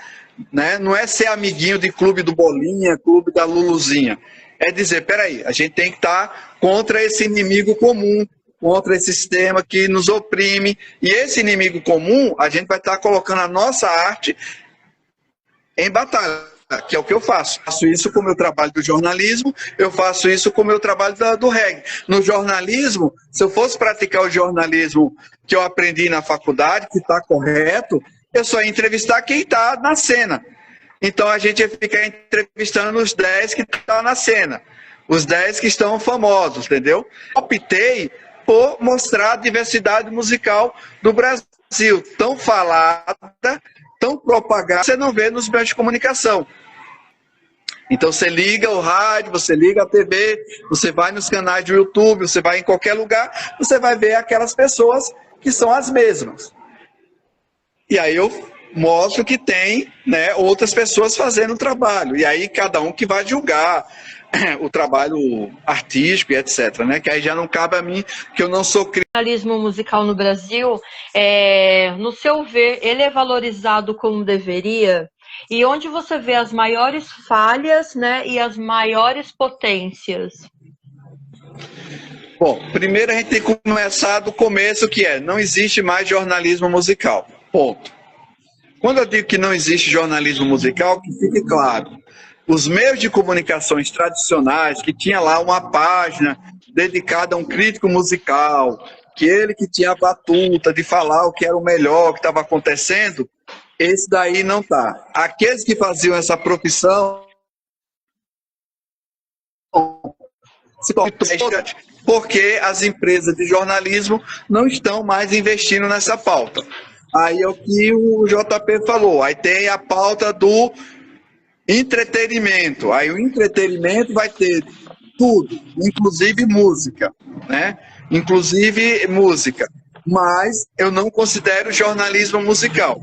né, não é ser amiguinho de clube do Bolinha, clube da Luluzinha. É dizer, peraí, a gente tem que estar contra esse inimigo comum, contra esse sistema que nos oprime. E esse inimigo comum, a gente vai estar colocando a nossa arte em batalha, que é o que eu faço. Faço isso com o meu trabalho do jornalismo, eu faço isso com o meu trabalho do reggae. No jornalismo, se eu fosse praticar o jornalismo que eu aprendi na faculdade, que está correto, eu só ia entrevistar quem está na cena. Então a gente ia ficar entrevistando os 10 que estão na cena, os 10 que estão famosos, entendeu? Optei por mostrar a diversidade musical do Brasil, tão falada, tão propagada, você não vê nos meios de comunicação. Então você liga o rádio, você liga a TV, você vai nos canais do YouTube, você vai em qualquer lugar, você vai ver aquelas pessoas que são as mesmas. E aí eu mostro que tem, né, outras pessoas fazendo o trabalho. E aí cada um que vai julgar o trabalho artístico e etc, né? Que aí já não cabe a mim, que eu não sou crítico. O jornalismo musical no Brasil, no seu ver, ele é valorizado como deveria? E onde você vê as maiores falhas, né, e as maiores potências? Bom, primeiro a gente tem que começar do começo, que não existe mais jornalismo musical. Ponto. Quando eu digo que não existe jornalismo musical, que fique claro. Os meios de comunicações tradicionais, que tinha lá uma página dedicada a um crítico musical, que ele que tinha a batuta de falar o que era o melhor, o que estava acontecendo, esse daí não está. Aqueles que faziam essa profissão, porque as empresas de jornalismo não estão mais investindo nessa pauta. Aí é o que o JP falou, aí tem a pauta do entretenimento. Aí o entretenimento vai ter tudo, inclusive música, né? Inclusive música. Mas eu não considero jornalismo musical.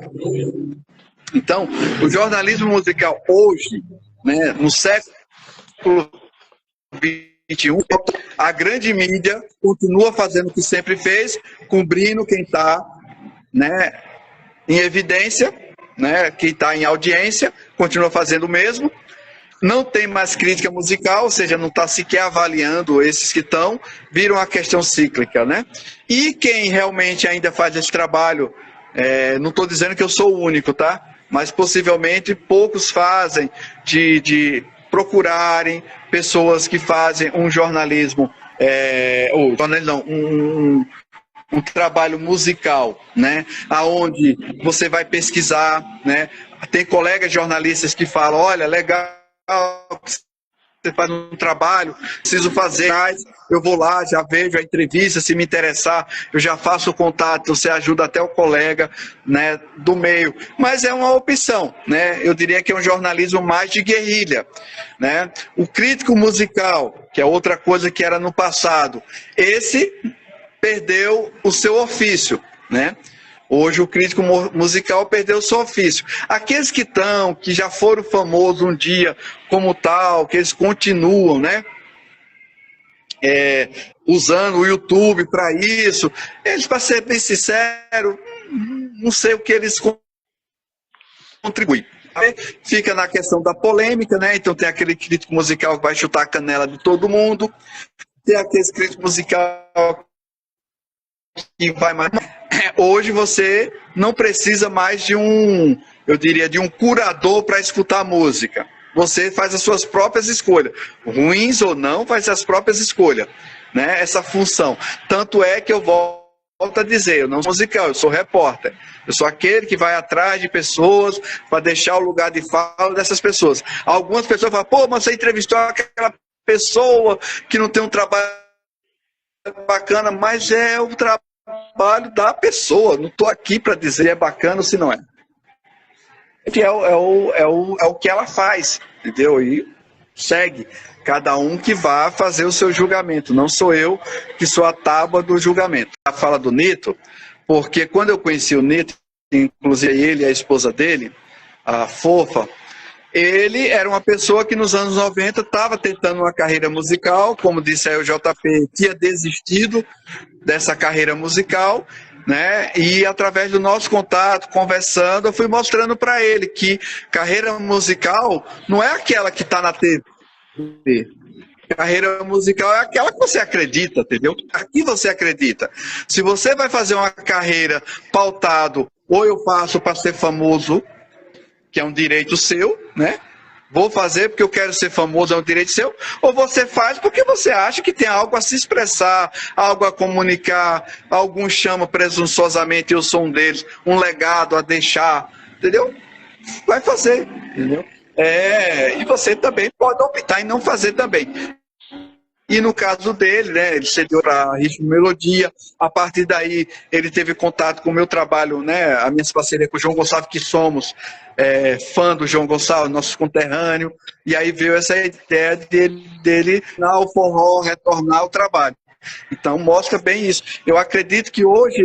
Então, o jornalismo musical hoje, né, no século XXI, a grande mídia continua fazendo o que sempre fez, cobrindo quem está, né, em evidência, né, quem está em audiência, continua fazendo o mesmo. Não tem mais crítica musical, ou seja, não está sequer avaliando esses que estão, viram a questão cíclica, né? E quem realmente ainda faz esse trabalho, não estou dizendo que eu sou o único, tá? Mas possivelmente poucos fazem, de procurarem pessoas que fazem um jornalismo, um trabalho musical, né? Aonde você vai pesquisar, né? Tem colegas jornalistas que falam, olha, legal, você faz um trabalho, preciso fazer, eu vou lá, já vejo a entrevista, se me interessar, eu já faço o contato, você ajuda até o colega, né, do meio. Mas é uma opção, né? Eu diria que é um jornalismo mais de guerrilha, né? O crítico musical, que é outra coisa que era no passado, esse perdeu o seu ofício, né? Hoje o crítico musical perdeu o seu ofício. Aqueles que já foram famosos um dia como tal, que eles continuam, né? Usando o YouTube para isso, eles, para ser bem sincero, não sei o que eles contribuem. Fica na questão da polêmica, né? Então tem aquele crítico musical que vai chutar a canela de todo mundo, tem aquele crítico musical que vai mais. Hoje você não precisa mais de eu diria, de um curador para escutar música. Você faz as suas próprias escolhas. Ruins ou não, faz as próprias escolhas, né? Essa função. Tanto é que eu volto a dizer, eu não sou musical, eu sou repórter. Eu sou aquele que vai atrás de pessoas para deixar o lugar de fala dessas pessoas. Algumas pessoas falam, pô, mas você entrevistou aquela pessoa que não tem um trabalho bacana, mas é o trabalho da pessoa. Não estou aqui para dizer é bacana ou se não é. É o que ela faz, entendeu? E segue. Cada um que vá fazer o seu julgamento. Não sou eu que sou a tábua do julgamento. A fala do Nito, porque quando eu conheci o Nito, inclusive ele e a esposa dele, a Fofa, Ele era uma pessoa que nos anos 90 estava tentando uma carreira musical, como disse aí o JP, tinha desistido dessa carreira musical, né? E através do nosso contato, conversando, eu fui mostrando para ele que carreira musical não é aquela que está na TV. Carreira musical é aquela que você acredita, entendeu? Aqui você acredita. Se você vai fazer uma carreira pautado, ou eu faço para ser famoso, que é um direito seu, né? Vou fazer porque eu quero ser famoso, é um direito seu, ou você faz porque você acha que tem algo a se expressar, algo a comunicar, alguns chamam presunçosamente, eu sou um deles, um legado a deixar, entendeu? Vai fazer, entendeu? E você também pode optar em não fazer também. E no caso dele, né, ele cedeu para Ritmo e Melodia. A partir daí, ele teve contato com o meu trabalho, né, a minha parceria com o João Gonçalves, que somos fã do João Gonçalves, nosso conterrâneo. E aí veio essa ideia dele ao forró, retornar ao trabalho. Então, mostra bem isso. Eu acredito que hoje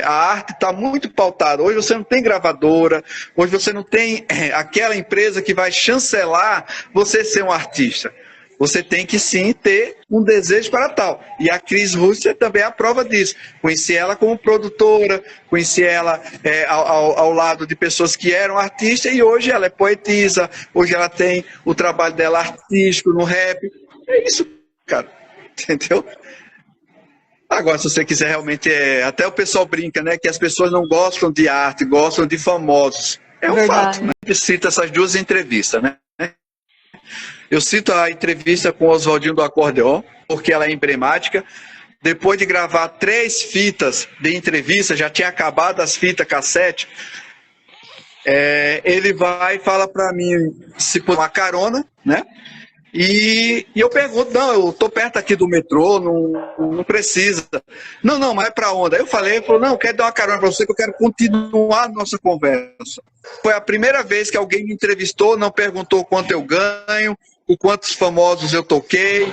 a arte está muito pautada. Hoje você não tem gravadora, hoje você não tem aquela empresa que vai chancelar você ser um artista. Você tem que sim ter um desejo para tal. E a Cris Rússia também é a prova disso. Conheci ela como produtora, conheci ela ao lado de pessoas que eram artistas, e hoje ela é poetisa, hoje ela tem o trabalho dela artístico no rap. É isso, cara. Entendeu? Agora, se você quiser realmente... até o pessoal brinca, né? Que as pessoas não gostam de arte, gostam de famosos. É um fato, né? Eu cito essas duas entrevistas, né? Eu cito a entrevista com o Oswaldinho do Acordeon, porque ela é emblemática. Depois de gravar 3 fitas de entrevista, já tinha acabado as fitas cassete, ele vai e fala para mim se pôr uma carona, né? E eu pergunto, não, eu tô perto aqui do metrô, não precisa. Não, mas é para onde? Aí eu falei, ele falou, não, eu quero dar uma carona para você, que eu quero continuar a nossa conversa. Foi a primeira vez que alguém me entrevistou, não perguntou quanto eu ganho, com quantos famosos eu toquei,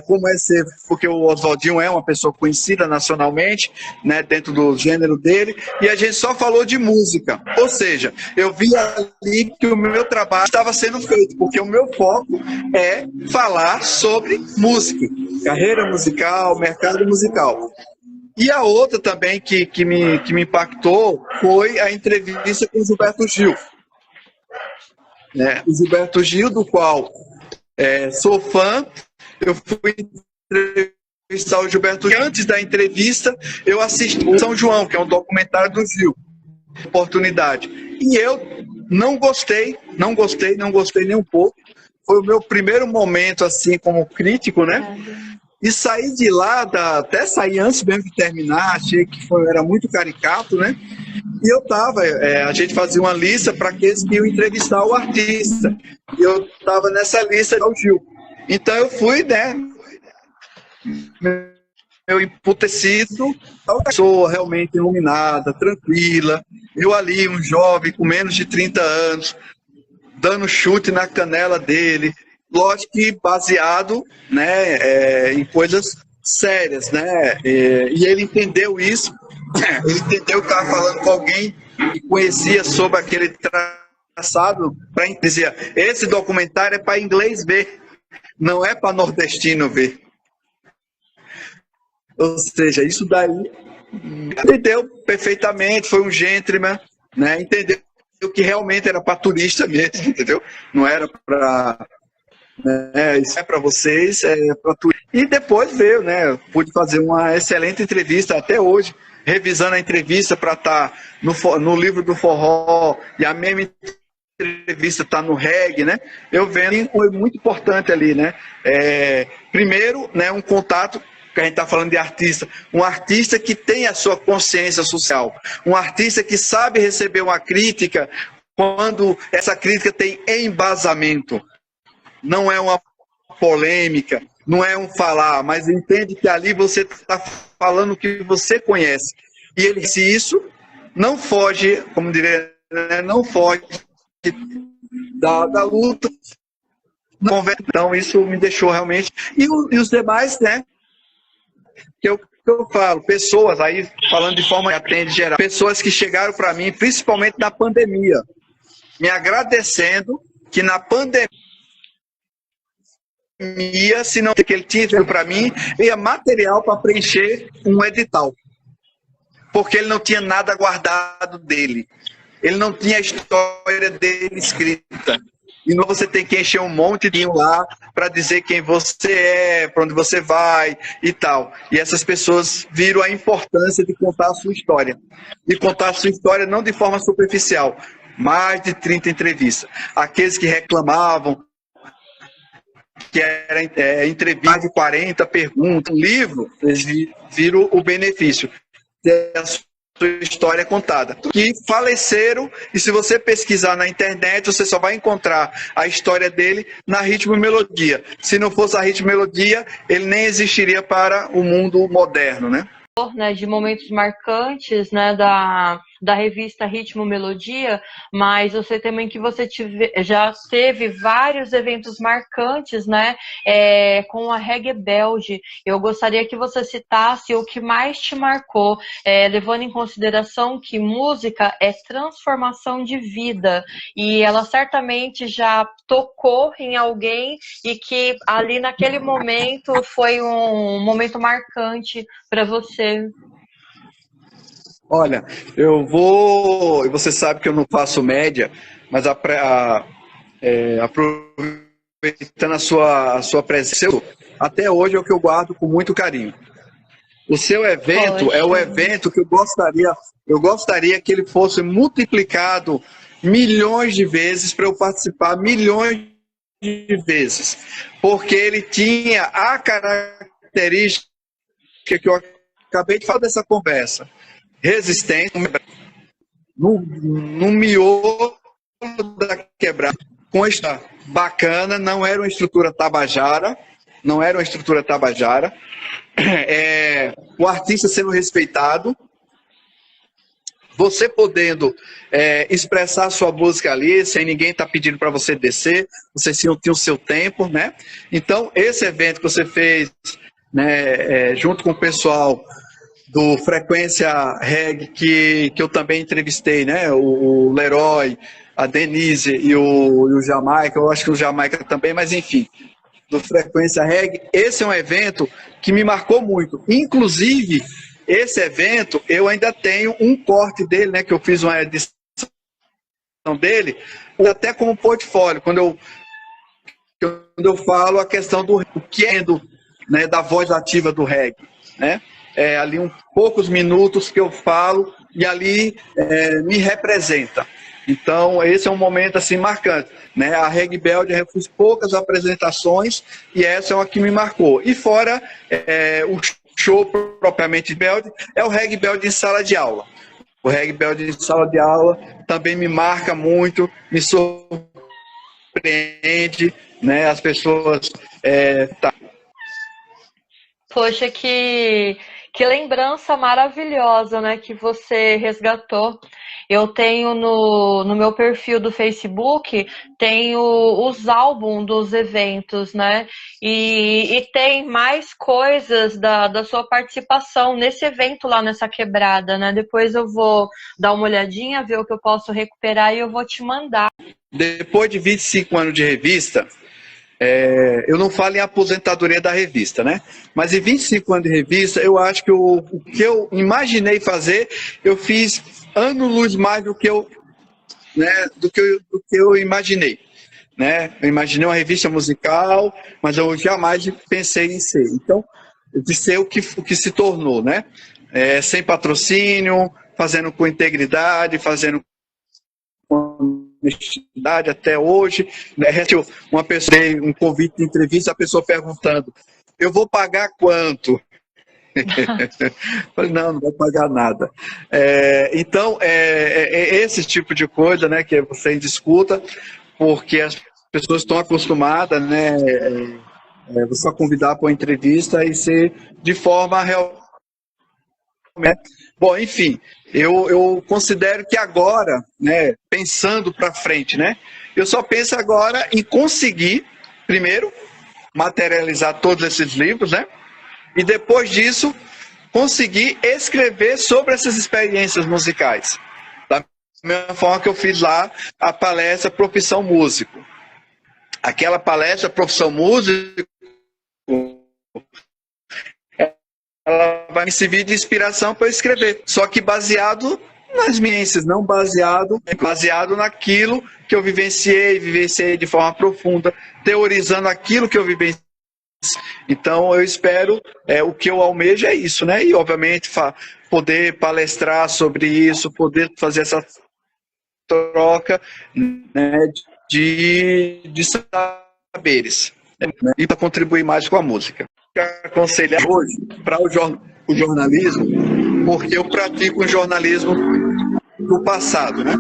como é ser, porque o Oswaldinho é uma pessoa conhecida nacionalmente, né, dentro do gênero dele, e a gente só falou de música. Ou seja, eu vi ali que o meu trabalho estava sendo feito, porque o meu foco é falar sobre música, carreira musical, mercado musical. E a outra também que me impactou foi a entrevista com o Gilberto Gil. O Gilberto Gil, do qual sou fã, eu fui entrevistar o Gilberto Gil. Antes da entrevista, eu assisti o São João, que é um documentário do Gil, oportunidade. E eu não gostei nem um pouco. Foi o meu primeiro momento, assim, como crítico, né? E saí de lá, até sair antes mesmo de terminar, achei que era muito caricato, né? E eu tava, a gente fazia uma lista para aqueles que iam entrevistar o artista. E eu tava nessa lista do Gil. Então eu fui, né? Meu emputecido, uma pessoa realmente iluminada, tranquila. Eu ali, um jovem com menos de 30 anos, dando chute na canela dele. Lógico que baseado, né, em coisas sérias, né? E ele entendeu isso. Ele entendeu que estava falando com alguém que conhecia sobre aquele traçado, para dizer, esse documentário é para inglês ver, não é para nordestino ver. Ou seja, isso daí entendeu perfeitamente, foi um gentleman, né? Entendeu que realmente era para turista mesmo, entendeu? Não era para... isso é para vocês, é para turista. E depois veio, né? Pude fazer uma excelente entrevista até hoje, revisando a entrevista para estar no livro do forró, e a mesma entrevista está no reggae, né? Eu vendo, foi muito importante ali, né? Primeiro, né, um contato, que a gente está falando de artista, um artista que tem a sua consciência social, um artista que sabe receber uma crítica quando essa crítica tem embasamento. Não é uma polêmica, não é um falar, mas entende que ali você está falando o que você conhece. E ele disse isso, não foge, como diria, né, não foge da luta. Então, isso me deixou realmente... E os demais, né, que eu falo, pessoas, aí falando de forma que atende geral, pessoas que chegaram para mim, principalmente na pandemia, me agradecendo que na pandemia, se não que ele tinha para mim, ia material para preencher um edital. Porque ele não tinha nada guardado dele. Ele não tinha a história dele escrita. E não você tem que encher um monte de lá para dizer quem você é, para onde você vai e tal. E essas pessoas viram a importância de contar a sua história. E contar a sua história não de forma superficial. Mais de 30 entrevistas. Aqueles que reclamavam que era entrevista, mais de 40 perguntas, um livro, eles viram o benefício. A sua história contada. Que faleceram, e se você pesquisar na internet, você só vai encontrar a história dele na Ritmo e Melodia. Se não fosse a Ritmo e Melodia, ele nem existiria para o mundo moderno, né? De momentos marcantes, né, da revista Ritmo Melodia, mas eu sei também que você já teve vários eventos marcantes, né, com a Reggae Belge. Eu gostaria que você citasse o que mais te marcou, levando em consideração que música é transformação de vida, e ela certamente já tocou em alguém e que ali naquele momento foi um momento marcante para você. Olha, você sabe que eu não faço média, mas aproveitando a sua presença, até hoje é o que eu guardo com muito carinho. O seu evento é o evento que eu gostaria que ele fosse multiplicado milhões de vezes para eu participar milhões de vezes, porque ele tinha a característica que eu acabei de falar dessa conversa. Resistência, no miolo da quebrada, com esta bacana, não era uma estrutura tabajara, o artista sendo respeitado, você podendo expressar sua música ali, sem ninguém estar pedindo para você descer, você tinha o seu tempo, né? Então, esse evento que você fez, né, junto com o pessoal do Frequência Reggae, que eu também entrevistei, né? O Leroy, a Denise e o Jamaica, eu acho que o Jamaica também, mas enfim, do Frequência Reggae. Esse é um evento que me marcou muito. Inclusive, esse evento, eu ainda tenho um corte dele, né? Que eu fiz uma edição dele, até como portfólio, quando eu falo a questão do que é né, da voz ativa do reggae, né? Ali poucos minutos que eu falo e ali me representa. Então, esse é um momento assim marcante, né? A Reggae Belge eu fiz poucas apresentações e essa é uma que me marcou. E fora o show propriamente Belge, é o Reggae Belge em sala de aula. O Reggae Belge em sala de aula também me marca muito, me surpreende, né? As pessoas... Poxa, que lembrança maravilhosa, né, que você resgatou. Eu tenho no meu perfil do Facebook, tenho os álbuns dos eventos, né, e tem mais coisas da sua participação nesse evento lá nessa quebrada, né. Depois eu vou dar uma olhadinha, ver o que eu posso recuperar e eu vou te mandar. Depois de 25 anos de revista... eu não falo em aposentadoria da revista, né? Mas em 25 anos de revista, eu acho que o que eu imaginei fazer, eu fiz ano-luz mais do que eu imaginei, né? Eu imaginei uma revista musical, mas eu jamais pensei em ser. Então, de ser o que se tornou, né? Sem patrocínio, fazendo com integridade, fazendo com honestidade até hoje, né? Uma pessoa, um convite de entrevista, a pessoa perguntando, eu vou pagar quanto? Falei, não vou pagar nada. Então, esse tipo de coisa, né, que você discuta, porque as pessoas estão acostumadas, né, você convidar para uma entrevista e ser de forma realmente... Bom, enfim, eu considero que agora, né, pensando para frente, né, eu só penso agora em conseguir, primeiro, materializar todos esses livros, né, e depois disso, conseguir escrever sobre essas experiências musicais. Da mesma forma que eu fiz lá a palestra Profissão Músico. Aquela palestra, Profissão Músico, ela vai me servir de inspiração para eu escrever. Só que baseado nas minhas experiências, não baseado naquilo que eu vivenciei de forma profunda, teorizando aquilo que eu vivenciei. Então, eu espero, o que eu almejo é isso, né? E, obviamente, poder palestrar sobre isso, poder fazer essa troca, né, de saberes, né? E para contribuir mais com a música. Aconselhar hoje para o jornalismo, porque eu pratico um jornalismo do passado, né?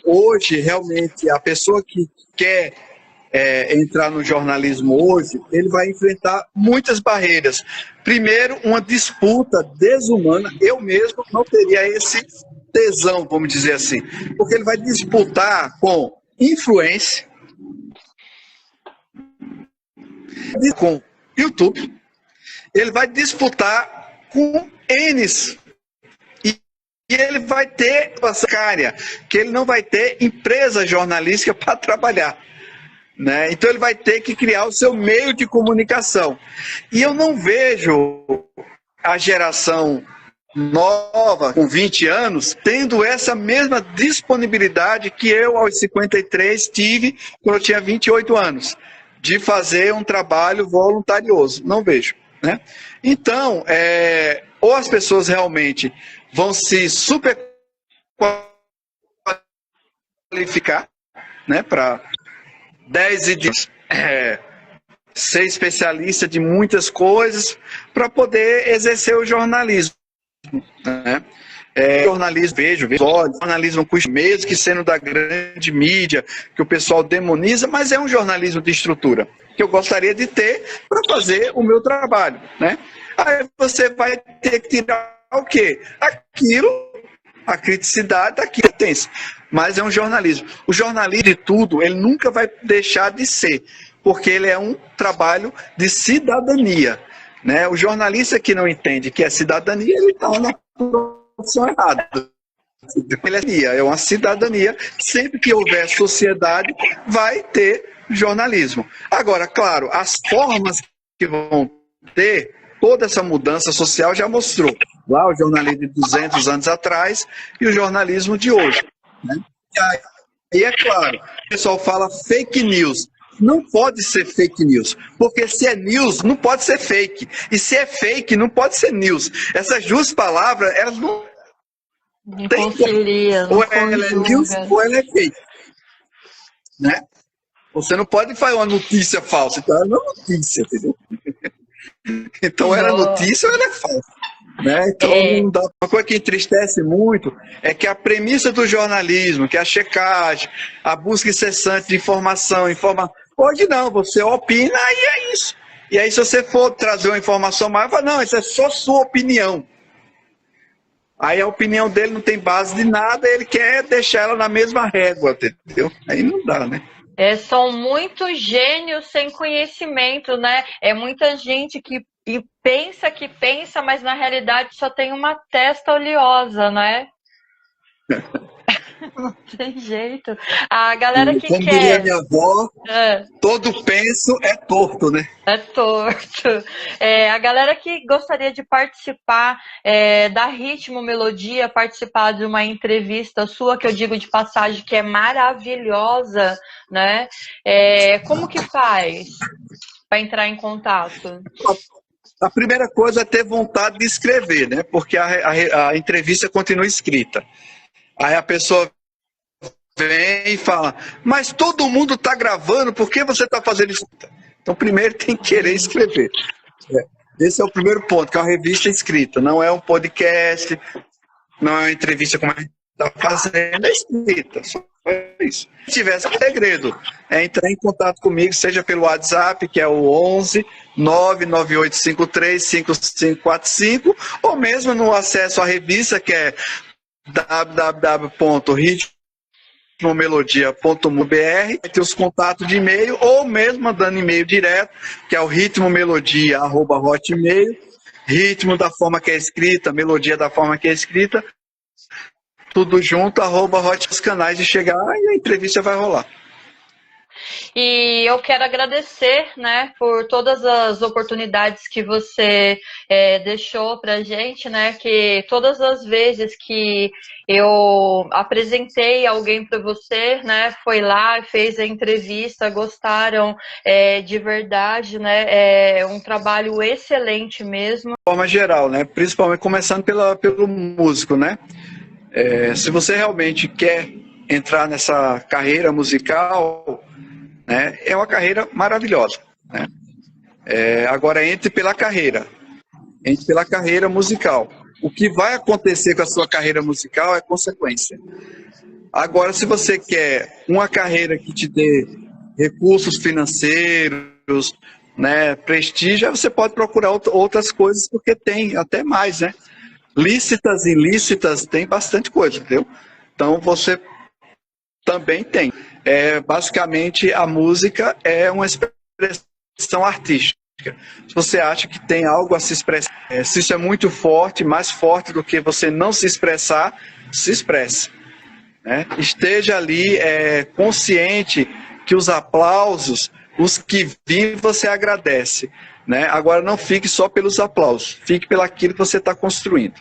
Hoje, realmente, a pessoa que quer entrar no jornalismo hoje, ele vai enfrentar muitas barreiras. Primeiro, uma disputa desumana. Eu mesmo não teria esse tesão, vamos dizer assim, porque ele vai disputar com influência, com YouTube, ele vai disputar com N's, e ele vai ter essa área, que ele não vai ter empresa jornalística para trabalhar, né? Então ele vai ter que criar o seu meio de comunicação. E eu não vejo a geração nova, com 20 anos, tendo essa mesma disponibilidade que eu, aos 53, tive quando eu tinha 28 anos, de fazer um trabalho voluntarioso. Não vejo, né? Então, ou as pessoas realmente vão se super qualificar, né, para 10 idiomas, ser especialista de muitas coisas, para poder exercer o jornalismo, né? Jornalismo, vejo, jornalismo custa, mesmo que sendo da grande mídia, que o pessoal demoniza, mas é um jornalismo de estrutura, que eu gostaria de ter para fazer o meu trabalho, né? Aí você vai ter que tirar o quê? Aquilo, a criticidade daquilo que tem. Mas é um jornalismo. O jornalismo de tudo, ele nunca vai deixar de ser, porque ele é um trabalho de cidadania, né? O jornalista que não entende que é cidadania, ele está na profissão errada. É uma cidadania. Sempre que houver sociedade, vai ter jornalismo. Agora, claro, as formas que vão ter, toda essa mudança social já mostrou. Lá o jornalismo de 200 anos atrás e o jornalismo de hoje, né? E aí, é claro, o pessoal fala fake news. Não pode ser fake news, porque se é news, não pode ser fake. E se é fake, não pode ser news. Essas duas palavras, elas não tem como. Ou ela é news ou ela é fake, né? Você não pode fazer uma notícia falsa. Então, ela não é notícia, entendeu? Então, era notícia ou ela é falsa, né? Então, não dá. Uma coisa que entristece muito é que a premissa do jornalismo, que é a checagem, a busca incessante de informação, hoje não, você opina e é isso. E aí, se você for trazer uma informação maior, fala, não, isso é só sua opinião. Aí a opinião dele não tem base de nada, ele quer deixar ela na mesma régua, entendeu? Aí não dá, né? São muitos gênios sem conhecimento, né? É muita gente que pensa, mas na realidade só tem uma testa oleosa, né? Não tem jeito. A galera que como diria minha avó, todo penso é torto, né? É torto. A galera que gostaria de participar da Ritmo Melodia, participar de uma entrevista sua, que eu digo de passagem que é maravilhosa, né? Como que faz para entrar em contato? A primeira coisa é ter vontade de escrever, né? Porque a entrevista continua escrita. Aí a pessoa vem e fala, mas todo mundo está gravando, por que você está fazendo isso? Então, primeiro tem que querer escrever. Esse é o primeiro ponto, que é uma revista escrita, não é um podcast, não é uma entrevista como a gente está fazendo, é escrita, só é isso. Se tivesse segredo, entrar em contato comigo, seja pelo WhatsApp, que é o 11 99853 5545, ou mesmo no acesso à revista, que é www.ritmomelodia.br, vai ter os contatos de e-mail, ou mesmo mandando e-mail direto, que é o ritmomelodia@hotmail, ritmo da forma que é escrita, melodia da forma que é escrita, tudo junto, @hot, os canais de chegar e a entrevista vai rolar. E eu quero agradecer, né, por todas as oportunidades que você deixou para a gente, né, que todas as vezes que eu apresentei alguém para você, né, foi lá, fez a entrevista, gostaram de verdade, né, é um trabalho excelente mesmo. De forma geral, né, principalmente começando pelo músico, né, se você realmente quer entrar nessa carreira musical, né, é uma carreira maravilhosa, né? Agora entre pela carreira musical. O que vai acontecer com a sua carreira musical é consequência. Agora, se você quer uma carreira que te dê recursos financeiros, né, prestígio, você pode procurar outras coisas, porque tem até mais, né? Lícitas e ilícitas, tem bastante coisa, entendeu? Então, você também tem. Basicamente, a música é uma expressão artística. Se você acha que tem algo a se expressar, se isso é muito forte, mais forte do que você não se expressar, se expresse. Né? Esteja ali consciente que os aplausos, os que vêm, você agradece. Né? Agora, não fique só pelos aplausos, fique pelo aquilo que você está construindo.